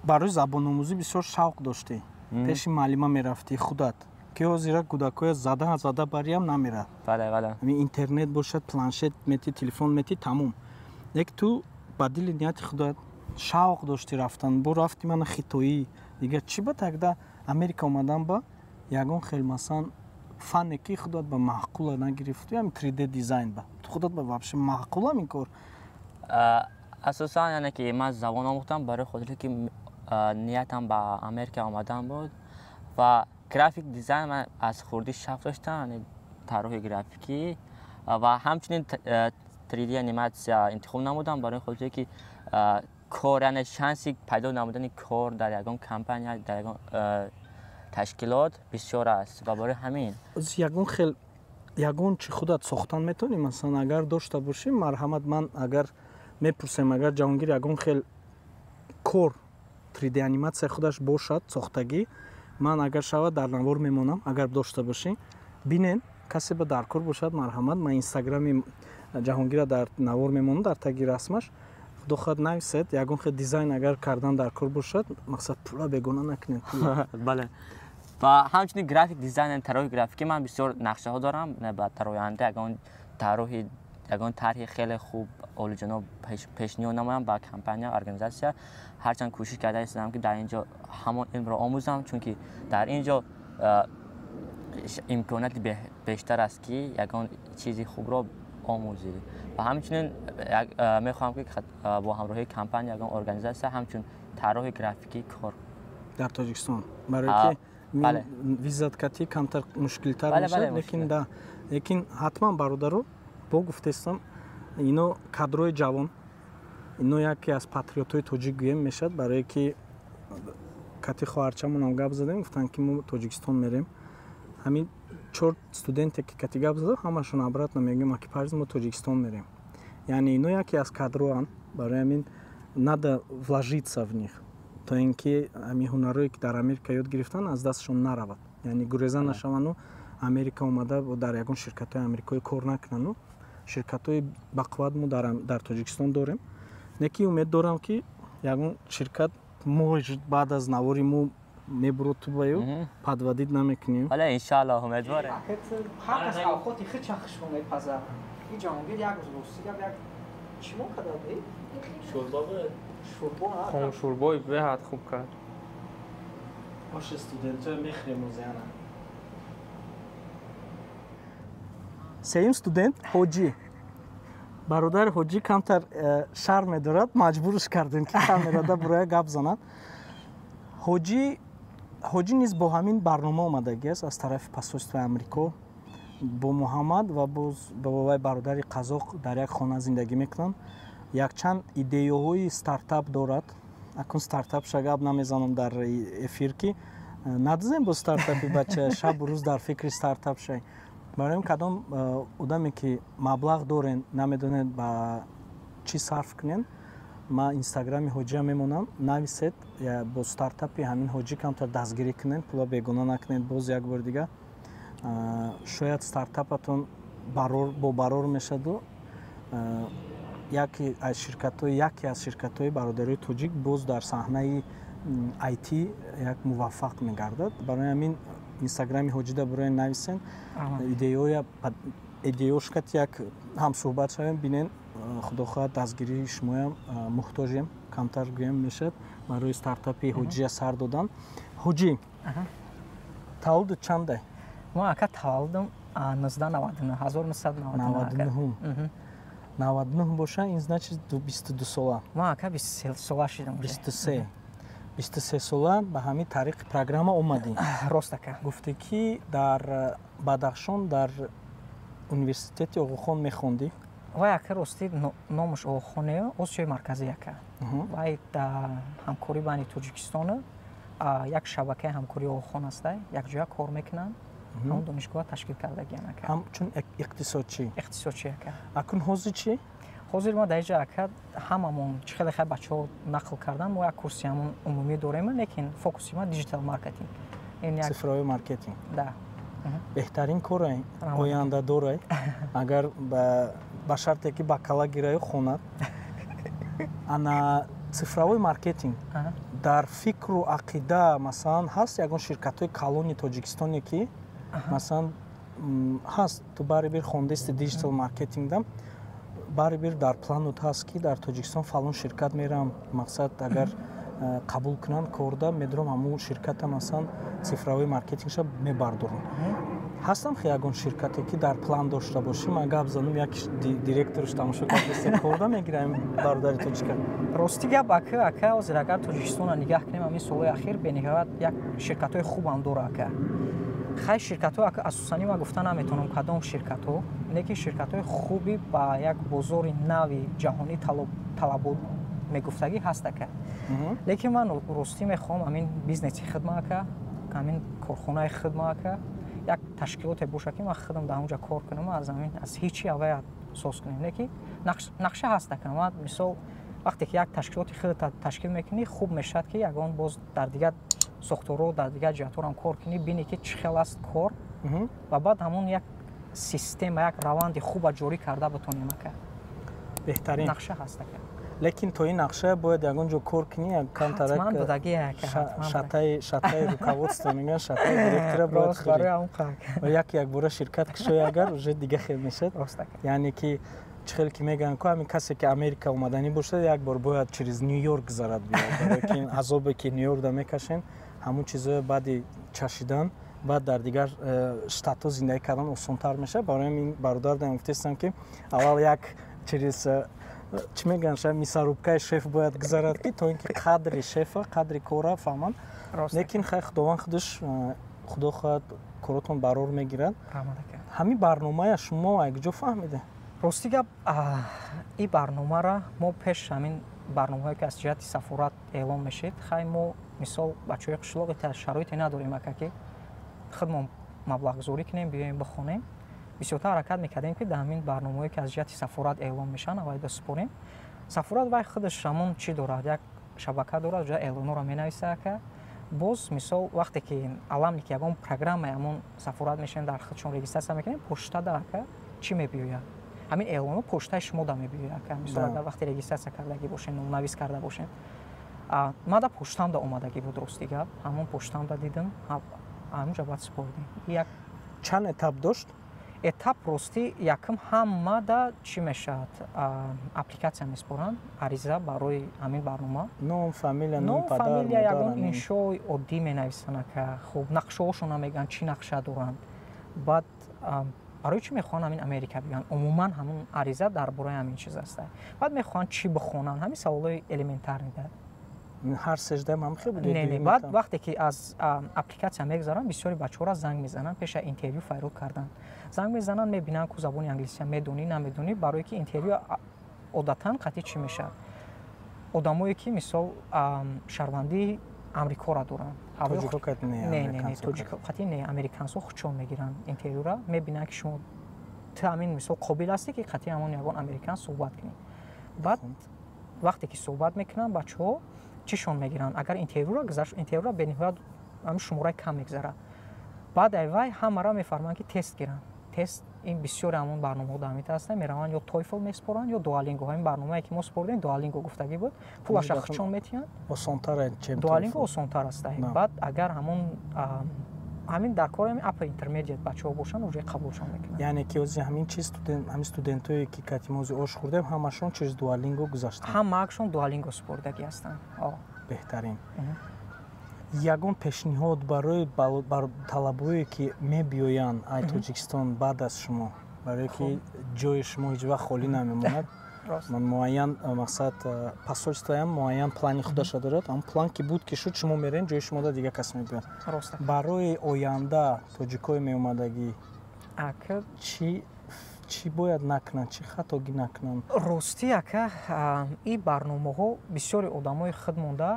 برای زبان آموزی بسیار شوق داشتی، پیش معلم میرفتی خودت که حاضر کودکای زده بریم نمیره. بله بله. همین اینترنت باشد، پلنشت میتی، تلفن میتی، تمام. یک تو بدیل نیت خودت شوق داشتی رفتن، بو رفتی من خطایی دیگه چی بود اگه امریکا اومدم با یگان خیلی مثلا فن کی خودت به معقول نگرفتی، هم 3D دیزاین با خودت به واقعا معقول هم این کار. اساسا یعنی که من زبان آموختم برای خاطر که نیتم به امریکا آمدن بود و گرافیک دیزاین من از خوردی شوق داشتم، یعنی طراح گرافیکی و همچنین 3D انیماسیون انتخاب نمودم برای خاطر که کار یعنی شانسی پیدا نمودن کار در یگان کمپانی در یگان تشکیلات بسیار است و برای همین از یگان خیلی یگان چی خودت ساختن میتونی مثلا اگر داشته باشی مرحمت من اگر میپرسم اگر جهانگیر یگان خیلی کار 3D انیماسیون خودش باشد ساختگی من اگر شود در نوار میمونم اگر داشته باشی بینن کسی به در کار باشد مرحمت من اینستاگرامی جهانگیر در نوار میمونم در تگی رسمش خدا خود نویسید یگان خیلی دیزاین اگر کردن در کار باشد مقصد پولا بگونه نکنید. بله و همچنین گرافیک دیزاین طراح گرافیکی من بسیار نقشه ها دارم نه در آینده یگان طرح خیلی خوب اول جناب پیشنهاد نمایم با کمپانی ارگانیزاسیون هرچند کوشش کرده هستم که در اینجا همون علم را آموزم چون که در اینجا имконият бештар аст ки ягон чизи хубро омӯзӣ ва ҳамчунин мехоҳам ки бо ҳамроҳии компания ягон организатсия ҳамчун тарроҳи графикӣ кор дар Тоҷикистон барои ки визиткати камтар мушкилтар мешавад лекин ҳатман бародаро бо гуфтестам ино кадрои ҷавон ино яке аз патриотҳои тоҷик гӯем мешавад барое ки кати хоҳарчамонам гап задем гуфтанд ки мо Тоҷикистон мерем ҳамин 4 студенте ки кати гап зада ҳамашон обратно мегӯем экипаж мо Тоҷикистон мерем яъне ино яке аз кадроан барои ҳамин надо вложиться в них то ин ки ҳамин ҳунарое ки дар Америка ёд гирифтан аз дастшон наравад яъне гуреза нашавану Америка омада дар ягон ширкатҳои амрикоӣ кор накунану ширкатҳои бақувват мо дар Тоҷикистон дорем неки умед дорам ки ягон ширкат мо баъд аз навори мо мебурод ту баю падвадид намекунем ҳола иншааллоҳ умедворем ҳар кас авқоти хи чахшмо мепазар и ҷавонгир як рӯз рӯстигап як чӣ мо кадад шӯрбои беҳад хуб кард оши студентҳо мехӯрем ӯзяна сеюм студент ҳоҷӣ бародари ҳоҷӣ камтар шарм медорад маҷбурш кардем ки камерада буроя гап занад ҳоҷӣ низ бо ҳамин барнома омадагиаст аз тарафи посольствои Амрико бо Муҳаммад ва боз бо вай бародари қазоқ дар як хона зиндагӣ мекунанд якчанд идеяҳои стартап дорад акун стартапша гап намезанам дар эфир ки надзем бо стартапи бача шабу рӯз дар фикри стартап шай барои кадом одаме ки маблағ дорен намедонед ба чӣ сарф кунен ма инстаграми ҳоҷия мемонам нависед бо стартапи ҳамин ҳоҷӣ камтар дастгирӣ кунед пула бегона накунед боз як бор дига шояд стартапатон бо барор мешаду яке аз ширкатҳои бародарии тоҷик боз дар саҳнаи IT як муваффақ мегардад барои ҳамин инстаграми ҳоҷида бурои нависен идеёшкат як ҳамсӯҳбат шавем бинен худохоҳад дастгирии шумоям муҳтоҷем камтар гӯем мешавад барои стартапи ҳоҷия сар додан ҳоҷӣ таваллуд чандай мо ака таваллудам 1999 99 боша ин значит 22 сола мо ака 23 сола шидам 23 сола ба ҳамин тариқи программа омадӣ рост ака гуфте ки дар Бадахшон дар университети Оғохон мехондӣ вай ака рости номаш Оғохоне озчои марказӣ ака вай ҳамкорӣ байни Тоҷикистону як шабакаи ҳамкории Оғохон астай якҷоя кор мекунанд ҳамон донишгоҳ ташкил кардагиам ака ҳамчун иқтисодчӣ ака акун ҳозир чӣ ҳозир мо дар ин ҷо ака ҳамамон чӣ хеле хай бачаҳо нақл кардан мо як курси ҳамон умумӣ дорем лекин фокуси мо диҷитал маркетинг цифровой маркетинг да беҳтарин корай оянда дорай агар ба шарте ки бакала гираю хонад ана цифровой маркетинг дар фикру ақида масалан ҳаст ягон ширкатҳои калони Тоҷикистоне ки масалан ҳаст ту барибир хондисти диҷитал маркетингдам барибир дар планут ҳаст ки дар Тоҷикистон фалон ширкат мерам мақсад агар қабул кунанд корда медорам ҳамун ширката масалан цифровой маркетингша мебардорам ҳастам хе ягон ширкате ки дар план дошта бошим ма гап занум як директорш тамошо кардест корда мегирам бародари тоҷика рости гап ака ҳозир агар Тоҷикистона нигаҳ кунем ҳамин солҳои ахир бениҳоят як ширкатҳои хубам дора ака хай ширкатҳо ака асосани ма гуфта наметавонам кадом ширкатҳо лекин ширкатҳои хуби ба як бозори нави ҷаҳонӣ талабот мегуфтагӣ ҳаст ака лекин ман ростӣ мехоҳам ҳамин бизнеси хидма ака ҳамин корхонаи хидма ака як ташкилоте боша ки ман худам дар онҷа кор кунам аз ҳичи аввал асос кунем лекин нақша ҳаст ака ман мисол вақте ки як ташкилоти худат ташкил мекунӣ хуб мешавад ки ягон боз дар дигар сохторҳо дар дигар ҷиҳатҳорам кор кунӣ бинӣ ки чӣ хел аст кор ва баъд ҳамон як система як раванди хуба ҷорӣ карда битонем ака беҳтарин нақша ҳаст ака лекин то ин нақша бояд ягон ҷо кор кунӣ камтарак шатаи руководство мегӯянд шатаи директора бояд хӯрӣ як бора ширкат кушои агар уже дига хел мешавад яъне ки чӣ хел ки мегӯянд ку ҳамин касе ки Америка омаданӣ бошад як бор бояд через Нью-Йорк гузарад биёд барое ки азобе ки Нью-Йоркда мекашем ҳамун чизоя баъди чашидан بعد در دیگر штатҳо зиндагӣ кардан осонтар мешавад. барои ин бародар дар гуфтастам ки аввал як через чӣ мегӯянд шаyd мисарубкаи шеф бояд гузарад ки то ин ки қадри шефа қадри кора фаҳманд. лекин хай худованд худаш худо хоҳад коротон барор мегирад. ҳамин барномая шумо як ҷо фаҳмиде? рости гап ин барномаро мо пеш ҳамин барномаҳое ки аз ҷиҳати сафорат эълон мешид хай мо мисол бачаҳои қишлоқи шароите надорем ака ки худмон маблағгузорӣ кунем биёем бихонем. бисёртар ҳаракат мекардем ки дар ҳамин барномаҳое ки аз ҷиҳати сафорат эълон мешаванд авайда супорем. сафорат вай худаш ҳамон чӣ дорад, як шабака дорад, ҷоя эълонҳоро менависад ака. боз мисол вақте ки аламне ки ягон программаи ҳамон сафорат мешавем дар худшон регистратсия мекунем, поштада ака чӣ мебиёяд? ҳамин эълонҳо поштаи шумода мебиёяд ака. мисол агар вақте регистратсия кардагӣ бошем, номнавис карда бошем. ман дар поштамда омадагӣ буд рости гап. ҳамон поштамда дидам, ҳамонҷа бояд супордем. як чанд этап дошт? этап рости якм ҳамада чӣ мешавад, аппликатсия месупоранд, ариза барои ҳамин барнома. ном, фамилия, ном, фамилия, ягон иншои оддӣ менависанд ака. хуб нақшаҳошонам мегӯянд чӣ нақша доранд. баъд барои чӣ мехоҳанд ҳамин Америка биёянд? умуман ҳамон ариза дар бораи ҳамин чиз аст. баъд мехоҳанд чӣ бихонанд? ҳамин саволҳои элементарни да. ҳар сеждаам ҳам хел будед? Не, баъд вақте ки аз аппликатсия мегузаранд, бисёри бачаҳоро занг мезананд, пеша интервю файрол кардан. занг мезананд, мебинанд ку забони англисия медонӣ, намедонӣ, барое ки интервю одатан қатъи чӣ мешавад? одамое ки мисол шаҳрвандии амрикоро доранд. қатъи не, американсо худшон мегиранд интервюра, мебинанд ки шумо ҳамин мисол қобил ҳастӣ ки қатъи ҳамон ягон американ суҳбат кунед. баъд вақте ки суҳбат мекунанд бачаҳо чишон мегиранд? агар интервюра гузашт, интервюра бениҳоят ҳамин шумораи кам мегузарад. баъд вай ҳамаро мефарманд ки тест гиранд. тест ин бисёри ҳамон барномаҳо дар ҳамин ҳастанд, мераванд ё TOEFL месупоранд ё Duolingo. ҳамин барномае ки мо супордем Duolingo гуфтагӣ буд, пулаша худшон метиҳанд. осонтар Duolingo осонтар аст. баъд агар ҳамин дар кори ҳамин апа интермедиат бачаҳо бошанд, уже қабулшон мекунанд. яъне ки ози ҳамин чиз ҳамин студентое ки катимози ош хӯрдем ҳамашон через Duolingo гузаштанд. ҳамаашон Duolingo супордагӣ ҳастанд. беҳтарин. ягон пешниҳод барои талабое ки мебиёянд ай Тоҷикистон баъд аз шумо, барое ки ҷои шумо ҳеҷ вақт холӣ намемонад. муайян мақсад посольствоям муайян плани худаша дорад. ҳамн план ки буд ки шуд шумо мерен, ҷои шумода дигар кас мебиёяд. барои оянда тоҷикои меомадагӣ чӣ бояд накунанд, чӣ хатогӣ накунанд? рости ака ин барномаҳо бисёри одамои худ монда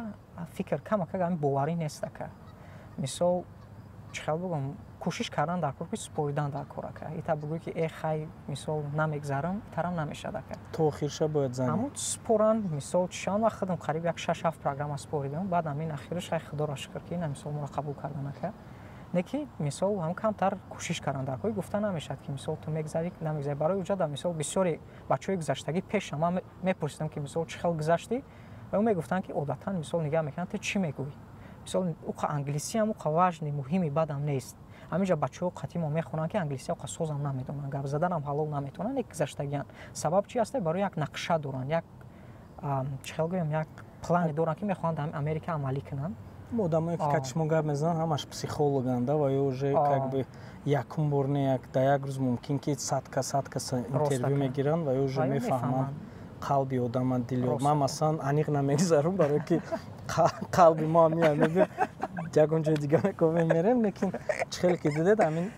фикр камака ҳамин боварӣ нест ака. мисол чӣ хел бигӯям, кӯшиш кардан дар кор ки супоридан дар кор ака. ита бигӯй ки хай мисол намегзарам, тарам намешавад ака. то охирша бояд занед. ҳамон супоранд мисол чанд вақт худам қариб як 6-7 программа супоридам. баъд ҳамин ахираш хай худоро шукр ки ина мисол моро қабул кардан ака. неки мисол ҳам камтар кӯшиш кардан дар кори гуфта намешавад ки мисол ту мегзарӣ намегзарӣ. барои уҷада мисол бисёри бачаҳои гузаштагӣ пеша ман мепурсидам ки мисол чӣ хел гузашти ва мегуфтанд ки одатан мисол нигаҳ мекунанд ту чӣ мегӯӣ. мисол уқа англисӣ ҳам уқа важни муҳими бадам нест. ҳаминҷа бачаҳо қатъи мо мехонанд ки англисӣ уқа созам намедонанд, гап заданам ҳалол наметавонанд, як гузаштагианд. сабаб чӣ аст? барои як нақша доранд, як чӣ хел гӯям, як плане доранд ки мехоҳанд дар Америка амалӣ кунанд. одамое ки качмо гап мезананд ҳамаш психологанда ва ё уже как бы якум бор не як да як рӯз мумкин ки 100 кас интервю мегиранд ва ё уже мефаҳманд қалби одама дили. ман масалан аниқ намегзарам, барое ки қалби мо меяд мебиём ягон ҷои дигар мерем. лекин чӣ хеле ки дидед ҳамин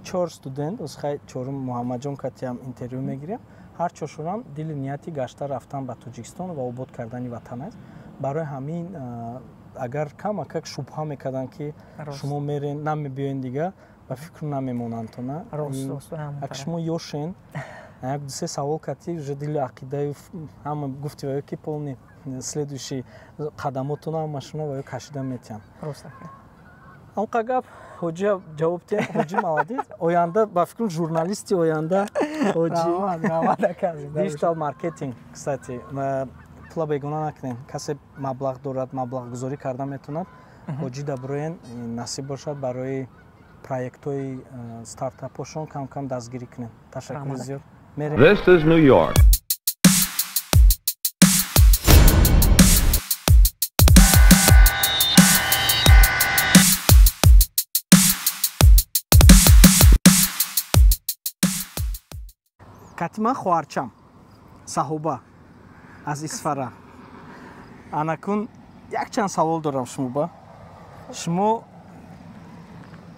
4 студент узхай чорум Муҳаммадҷон катиам интервю мегирем. ҳар чоршонам дили нияти гашта рафтан ба Тоҷикистон ва обод кардани ватан аст. барои ҳамин агар камакак шубҳа мекарданд ки шумо мерен намебиёен дигар ба фикр намемонанд то на. агар шумо ёшен як дусе савол кардӣ уже дили ақидаи ҳама гуфти ва ё ки полни следующий қадамотуна ҳамашуна ва ё кашида метиҳанд. анқа гап ҳоҷи ҷавоб тиҳ ҳоҷи маладид оянда ба фикрам журналисти оянда ҳоҷи диджитал маркетинг. кстати пула бегона накунем, касе маблағ дорад, маблағгузорӣ карда метавонад. ҳоҷи даброен насиб бошад барои проектҳои стартапҳошон кам кам дастгирӣ кунем. ташаккури зиёд. This is New York. кати ман хоҳарчам Саҳоба аз Исфара. Анакун якчанд савол дорам шумо. Шумо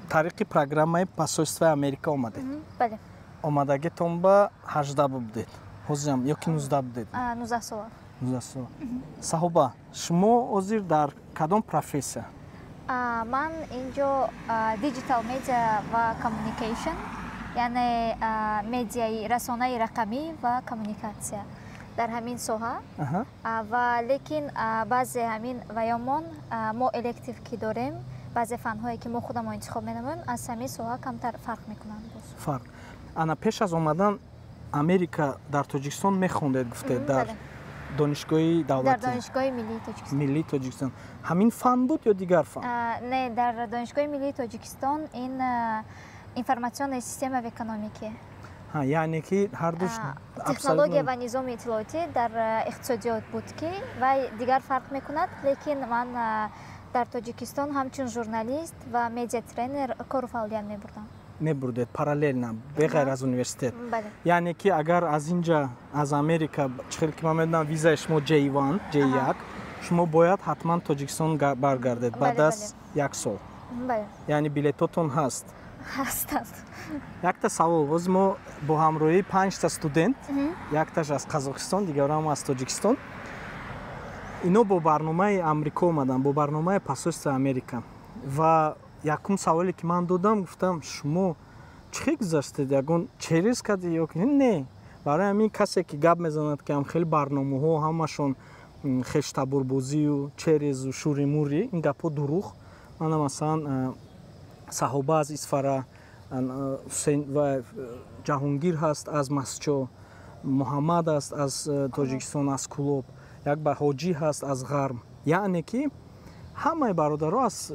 тариқи программаи посольствои Америка омадед? бале. Омадагитон ба 18 будед. Ҳозирам ёки 19 будед? 19 сол. 19 сол. Саҳоба, шумо ҳозир дар кадом профессия? Ман инҷо digital media ва communication, яъне медиаи расонаи рақамӣ ва коммуникатсия дар ҳамин соҳа. Ва лекин баъзе ҳамин ваёмон мо электив ки дорем, баъзе фанҳое ки мо худамон интихоб менамоем, аз ҳамин соҳа камтар фарқ мекунанд. Фарқ. Ана пеш аз омадан Америка дар Тоҷикистон мехондед гуфтед дар донишгоҳи давлатӣ? Дар донишгоҳи миллии Тоҷикистон. Миллии Тоҷикистон. Ҳамин фан буд ё дигар фан? Не, дар донишгоҳи миллии Тоҷикистон ин информатсионная система в экономике. Яъне ки ҳар душ технология ва низоми иттилоотӣ дар иқтисодиёт буд ки вай дигар фарқ мекунад, лекин ман дар Тоҷикистон ҳамчун журналист ва медиа тренер кору фаъолият мебурдам. Мебурдед параллелна беғайр аз университет? Бале. Яъне ки агар аз инҷа аз Америка чихел ки ман медонам визаи шумо J1, J1, шумо бояд ҳатман Тоҷикистон баргардед баъд аз 1 сол. Бале. Яъне билетотон ҳаст? Ҳастанд. Якта савол, ҳозир мо бо ҳамроҳии 5 та студент, якташ аз Қазоқистон, дигарам аз Тоҷикистон. Ино бо барномаи Амрико омадан, бо барномаи посольствои Америка. Ва якум саволе ки ман додам, гуфтам шумо чӣ хел гузаштед, ягон через кардед ё ки не? Барои ҳамин касе ки гап мезанад ки хеле барномаҳо ҳамашон хештабурбозию, черезу, шуримури, ин гапҳо дурӯғ. Мана масалан Саҳоба аз Исфара, Ҳусейн ва Ҷаҳонгир ҳаст аз Масчо, Муҳаммад аст аз Тоҷикистон, аз Кулоб, як ба Ҳоҷӣ ҳаст аз Ғарм. Яъне ки ҳамаи бародаро аз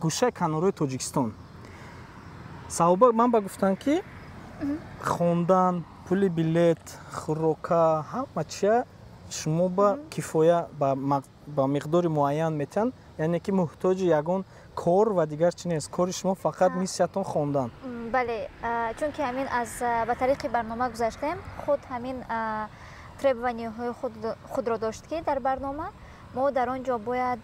гӯшаи канораи Тоҷикистон. Саҳоба ман ба гуфтанд ки хондан, пули билет, хӯрока, ҳама чия шумо ба кифоя ба миқдори муайян метиҳанд, яъне ки муҳтоҷи ягон кор ва дигар чи нест. Кори шумо фақат миссиятон хондан. Бале, чунки ҳамин аз ба тариқи барнома гузаштем, худ ҳамин требованияҳои худро дошт ки дар барнома мо дар он ҷо бояд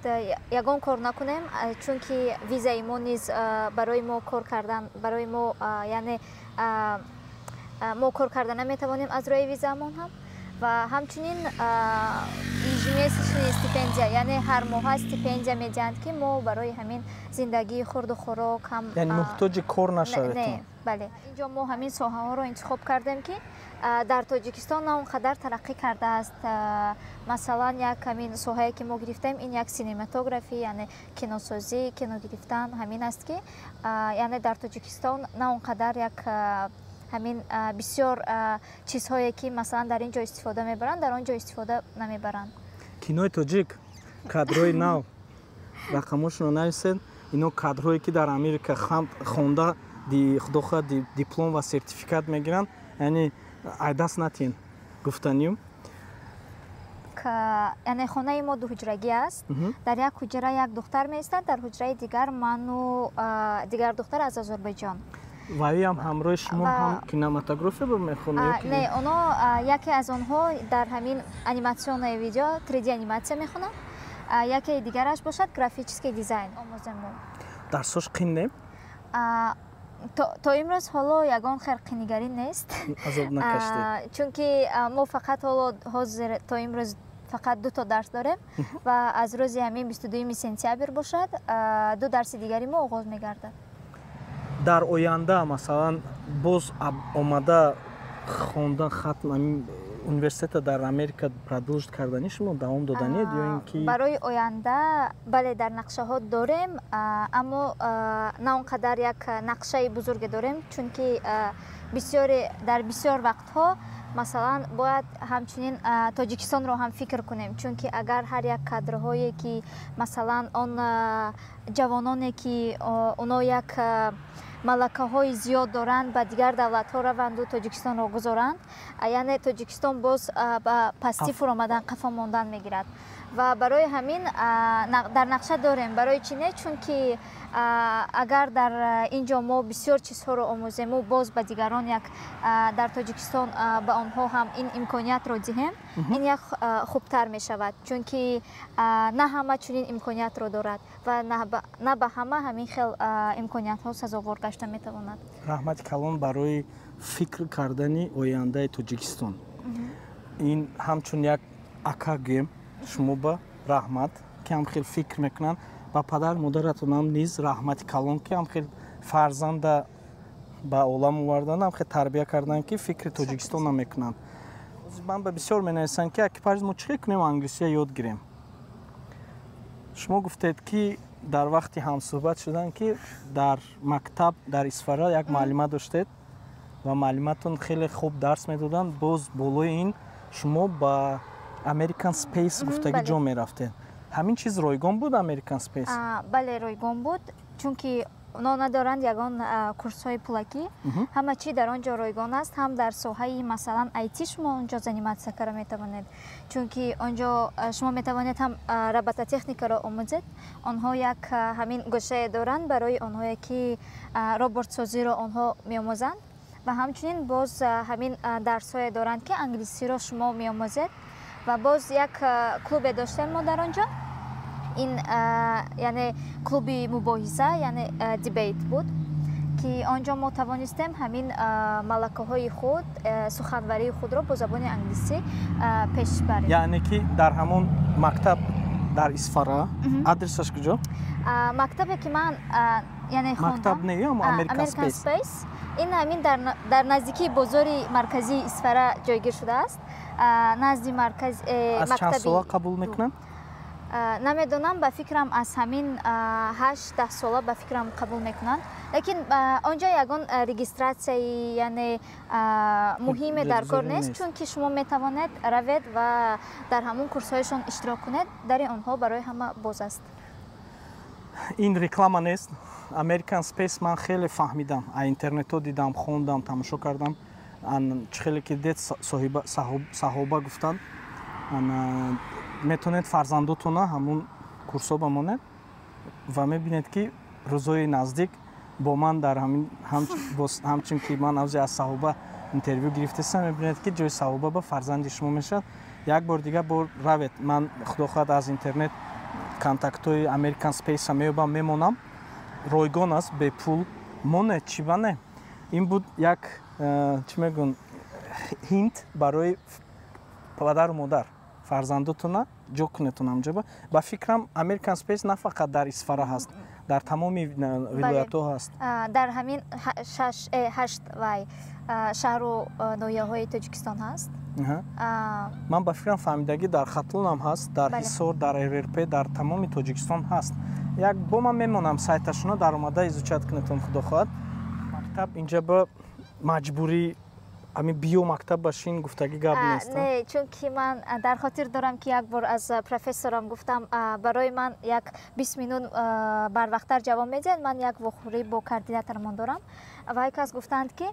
ягон кор накунем, чунки визаи мо низ барои мо кор кардан, барои мо яъне мо кор карда наметавонем аз рӯи визаамон ҳам. Ва ҳамчунин ежемесячная стипендия, яъне ҳар моҳа стипендия медиҳанд ки мо барои ҳамин зиндагии хурду хӯрок ҳам яъне муҳтоҷи кор нашавед. Не, бале. Инҷо мо ҳамин соҳаҳоро интихоб кардем ки дар Тоҷикистон на он қадар тараққӣ кардааст. Масалан, як ҳамин соҳае ки мо гирифтем, ин як синематографӣ, яъне киносозӣ, кино гирифтан ҳамин аст ки яъне дар Тоҷикистон на он қадар як ҳамин бисёр чизҳое ки масалан дар ин ҷо истифода мебаранд, дар он ҷо истифода намебаранд. Кинои тоҷик, кадрои нав, рақамошро нависед, ино кадрҳое ки дар Америка хонда худоха диплом ва сертификат мегиранд, яъне айдаст натиҳен гуфтанию? Яъне хонаи мо дуҳуҷрагӣ аст. Дар як ҳуҷра як духтар меистад, дар ҳуҷраи дигар ману дигар духтар аз Озарбойҷон. Ваиам ҳамроҳи шумо ҳам кинематография мехонад? Не, оно яке аз онҳо дар ҳамин аниматсионное видео 3D аниматсия мехонад. Яке дигараш бошад графический дизайн омӯзем мо. Дарсош қин не? То имрӯз ҳоло ягон хел қинигарӣ нест. Азоб накаштед? Чунки мо фақат ҳоло ҳозир то имрӯз фақат 2 то дарс дорем ва аз рӯзи ҳамин 22 сентябр бошад 2 дарси дигари мо оғоз мегардад. Дар оянда масалан боз омада хондан хатм университета дар Америка продолжит кардани шумо давом доданед ё ин ки барои оянда бале дар нақшаҳо дорем, аммо на он қадар як нақшаи бузурге дорем, чунки дар бисёр вақтҳо масалан бояд ҳамчунин Тоҷикистонро ҳам фикр кунем, чунки агар ҳар як кадрҳое ки масалан он ҷавононе ки оно як малакаҳои зиёд доранд ба дигар давлатҳо раванду Тоҷикистонро гузоранд, яъне Тоҷикистон боз ба пастӣ фуромадан қафо мондан мегирад. ва барои ҳамин дар нақша дорем. Барои чӣ не? Чунки агар дар инҷо мо бисёр чизҳоро омӯзему, боз ба дигарон як дар Тоҷикистон ба онҳо ҳам ин имкониятро диҳем, ин як хубтар мешавад. Чунки на ҳама чунин имкониятро дорад ва на ба ҳама ҳамин хел имкониятҳо сазовор гашта метавонад. Раҳмати калон барои фикр кардани ояндаи Тоҷикистон. Ин ҳамчун як ака гӯем шумо ба раҳмат ки ҳам хел фикр мекунанд ба падар модаратонам низ раҳмати калон ки ҳам хел фарзанда ба олам овардан ҳам хел тарбия кардан ки фикри Тоҷикистон ҳам мекунанд. Ман ба бисёр менависам ки экипаж мо чӣ кунем англисия ёд гирем. Шумо гуфтед ки дар вақти ҳамсӯҳбат шудан ки дар мактаб дар Исфара як муаллима доштед ва муаллиматон хеле хуб дарс медоданд. Боз болои ин шумо ба American Space гуфтаги ҷо мерафтед. Ҳамин чиз ройгон буд American Space? Бале, ройгон буд, чунки оно надоранд ягон курсҳои пулакӣ. Ҳама чӣ дар он ҷо ройгон аст, ҳам дар соҳаи масалан IT шумо он ҷо заниматсия кара метавонед. Чунки он ҷо шумо метавонед ҳам робототехникаро омӯзед. Онҳо як ҳамин гӯшае доранд барои онҳое ки роботсозиро онҳо меомӯзанд ва ҳамчунин боз ҳамин дарсҳое доранд ки англисиро шумо меомӯзед. Ва боз як клубе доштем мо дар он ҷо. Ин яъне клуби мубоҳиса, яъне дебейт буд, ки он ҷо мо тавонистем ҳамин малакаҳои худ, суханварии худро бо забони англисӣ пеш барем. Яъне ки дар ҳамон мактаб дар Исфара, адресаш куҷо? Мактабе ки ман яъне хондам, мактаб не, ё American Space. Ин ҳамин дар наздикии бозори марказии Исфара ҷойгир шудааст. Назди марказ аз чанд сола қабул мекунанд? Намедонам, ба фикрам аз ҳамин 8-10 сола ба фикрам қабул мекунанд. Лекин он ҷо ягон регистратсияи яъне муҳиме дар кор нест, чунки шумо метавонед равед ва дар ҳамон курсҳояшон иштирок кунед. Дари онҳо барои ҳама боз аст. Ин реклама нест. American Space ман хеле фаҳмидам. Аз интернетҳо дидам, хондам, тамошо кардам. Чӣ хеле ки дед саҳоба гуфтанд, метавонед фарзандотона ҳамон курсҳо бамонед ва мебинед ки рӯзҳои наздик бо ман дар ҳамчун ки ман авзе аз саҳоба интервю гирифтаам, мебинед ки ҷои саҳоба ба фарзанди шумо мешавад. Як бор дига бор равед. Ман худо хоҳад аз интернет контактҳои American Space меёбам, мемонам. Ройгон аст, бепул монед чӣ ба не. Ин буд як чӣ мегӯн ҳинт барои падару модар. Фарзандотона ҷо кунедтон ҳамҷоба. Ба фикрам American Space на фақат дар Исфара ҳаст, дар тамоми вилоятҳо ҳаст. Дар ҳамин 8 шаҳру ноҳияҳои Тоҷикистон ҳаст. Ман ба фикрам фаҳмидагӣ дар Хатлонам ҳаст, дар Ҳисор, дар РРП, дар тамоми Тоҷикистон ҳаст. Як бо ман мемонам сайташона дар омада изучат кунедтон худо хоҳад. Мактаб инҷа ба маҷбурӣ ами биё мактаб башин гуфтагӣ гап нест. Не, чунки ман дар хотир дорам ки як бор аз профессорам гуфтам, барои ман як 20 минут барвақттар ҷавоб медиҳед, ман як вохӯрӣ бо координаторамон дорам. Ва як кас гуфтанд ки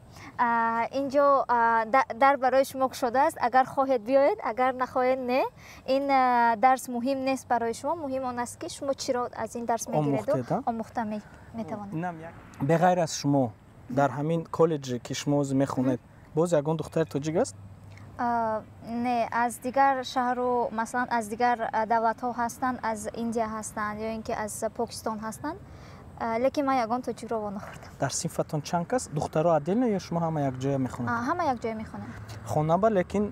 инҷо дар барои шумо кушодааст, агар хоҳед биёед, агар нахоҳед не. Ин дарс муҳим нест барои шумо, муҳим он аст ки шумо чиро аз ин дарс мегиреду омӯхта метавонед. Беғайр аз шумо дар ҳамин коллеҷе ки шумо оз мехонед, боз ягон духтари тоҷик аст? Не, аз дигар шаҳру масалан аз дигар давлатҳо ҳастанд, аз Индия ҳастанд ё ин ки аз Покистон ҳастанд. Лекин ман ягон тоҷикро вонахӯрдам. Дар синфатон чанд кас? Духтаро аддилна ё шумо ҳама якҷоя мехонед? Ҳама якҷоя мехонем. Хонаба, лекин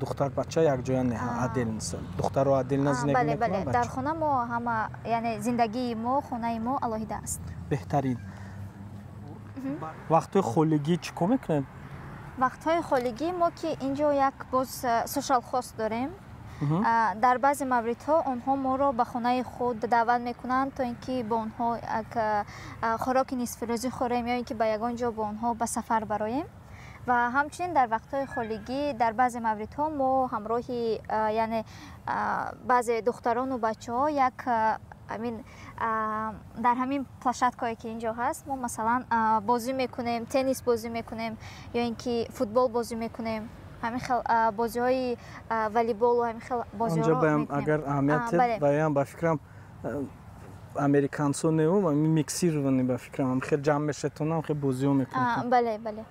духтар-бача якҷоя не аддил. Духтаро аддилна зиндагӣ мекунанд? Бале, дар хона мо ҳама, яъне зиндагии мо, хонаи мо алоҳида аст. Беҳтарин. Вақтҳои холигӣ чӣ кор мекунед? Вақтҳои холигӣ мо ки инҷо як боз сошал хос дорем. Дар баъзе мавридҳо онҳо моро ба хонаи худ даъват мекунанд, то ин ки бо онҳо як хӯроки нисфирӯзӣ хӯрем ё ин ки ба ягон ҷо бо онҳо ба сафар бароем. Ва ҳамчунин дар вақтҳои холигӣ дар баъзе мавридҳо мо ҳамроҳи яъне баъзе духтарону бачаҳо як дар ҳамин площадкае ки инҷо ҳаст, мо масалан бозӣ мекунем, теннис бозӣ мекунем ё ин ки футбол бозӣ мекунем. ҳамин хел бозиҳои волейболу ҳамин хел онҷо баям агар аҳамият баям ба фикрам американсо неум миксировани ба фикрам ҳам хел ҷамъ мешетонам хел бозиҳо мекунам. бале бале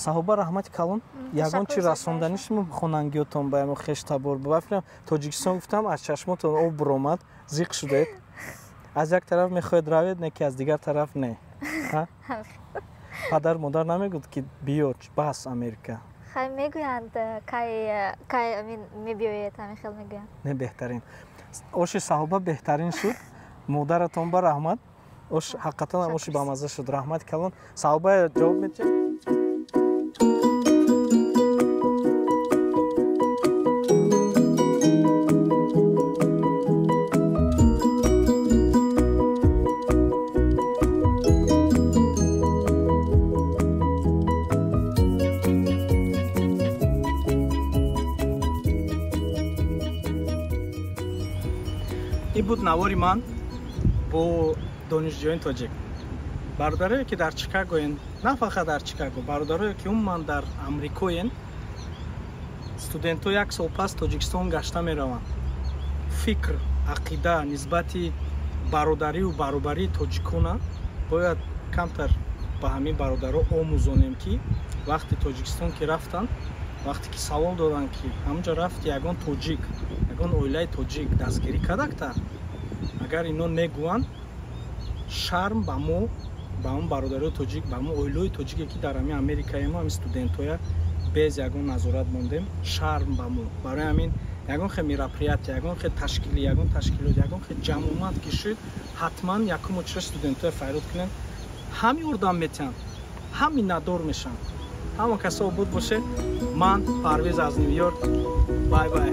саҳоба раҳмати калон ягон чи расонданишмо хонангиётон ба мо хештабор ба фикрам тоҷикистон гуфтам аз чашмотон об буромад зиқ шудед аз як тараф мехоҳед равед не ки аз дигар тараф не падар модар намегӯд ки биё бас Америка хай мегӯянд кай мебиёед ҳамин хел мегӯянд не беҳтарин оши саҳоба беҳтарин шуд модаратон ба раҳмат ош ҳақиқатан оши ба мазза шуд раҳмати калон саҳоба ҷавоб медиҳед ин буд навори ман бо донишҷӯёни тоҷик бародарое ки дар Чикагоен на фақат дар Чикаго бародарое ки умуман дар Амрикоен студентҳо як сол пас Тоҷикистон гашта мераванд фикр ақида нисбати бародарию баробарии тоҷикона бояд камтар ба ҳамин бародаро омӯзонем ки вақти Тоҷикистон ки рафтанд вақте ки савол доданд ки ҳамҷа рафти ягон тоҷик ягон оилаи тоҷик дастгирӣ кадакта агар ино негӯянд шарм ба мо ба он бародарои тоҷик ба мо оилаи тоҷике ки дар ҳамин Америкаем ҳамин студентҳоя без ягон назорат мондем шарм ба мо барои ҳамин ягон хел мероприятия ягон хел ташкилӣ ягон ташкилот ягон хел ҷамъомад ки шуд ҳатман якум очра студентҳоя файрод кунем ҳамин ордам метиҳанд ҳамин надор мешаванд ҳамон касо обод бошед ман парвез аз Ню Йорк бай бай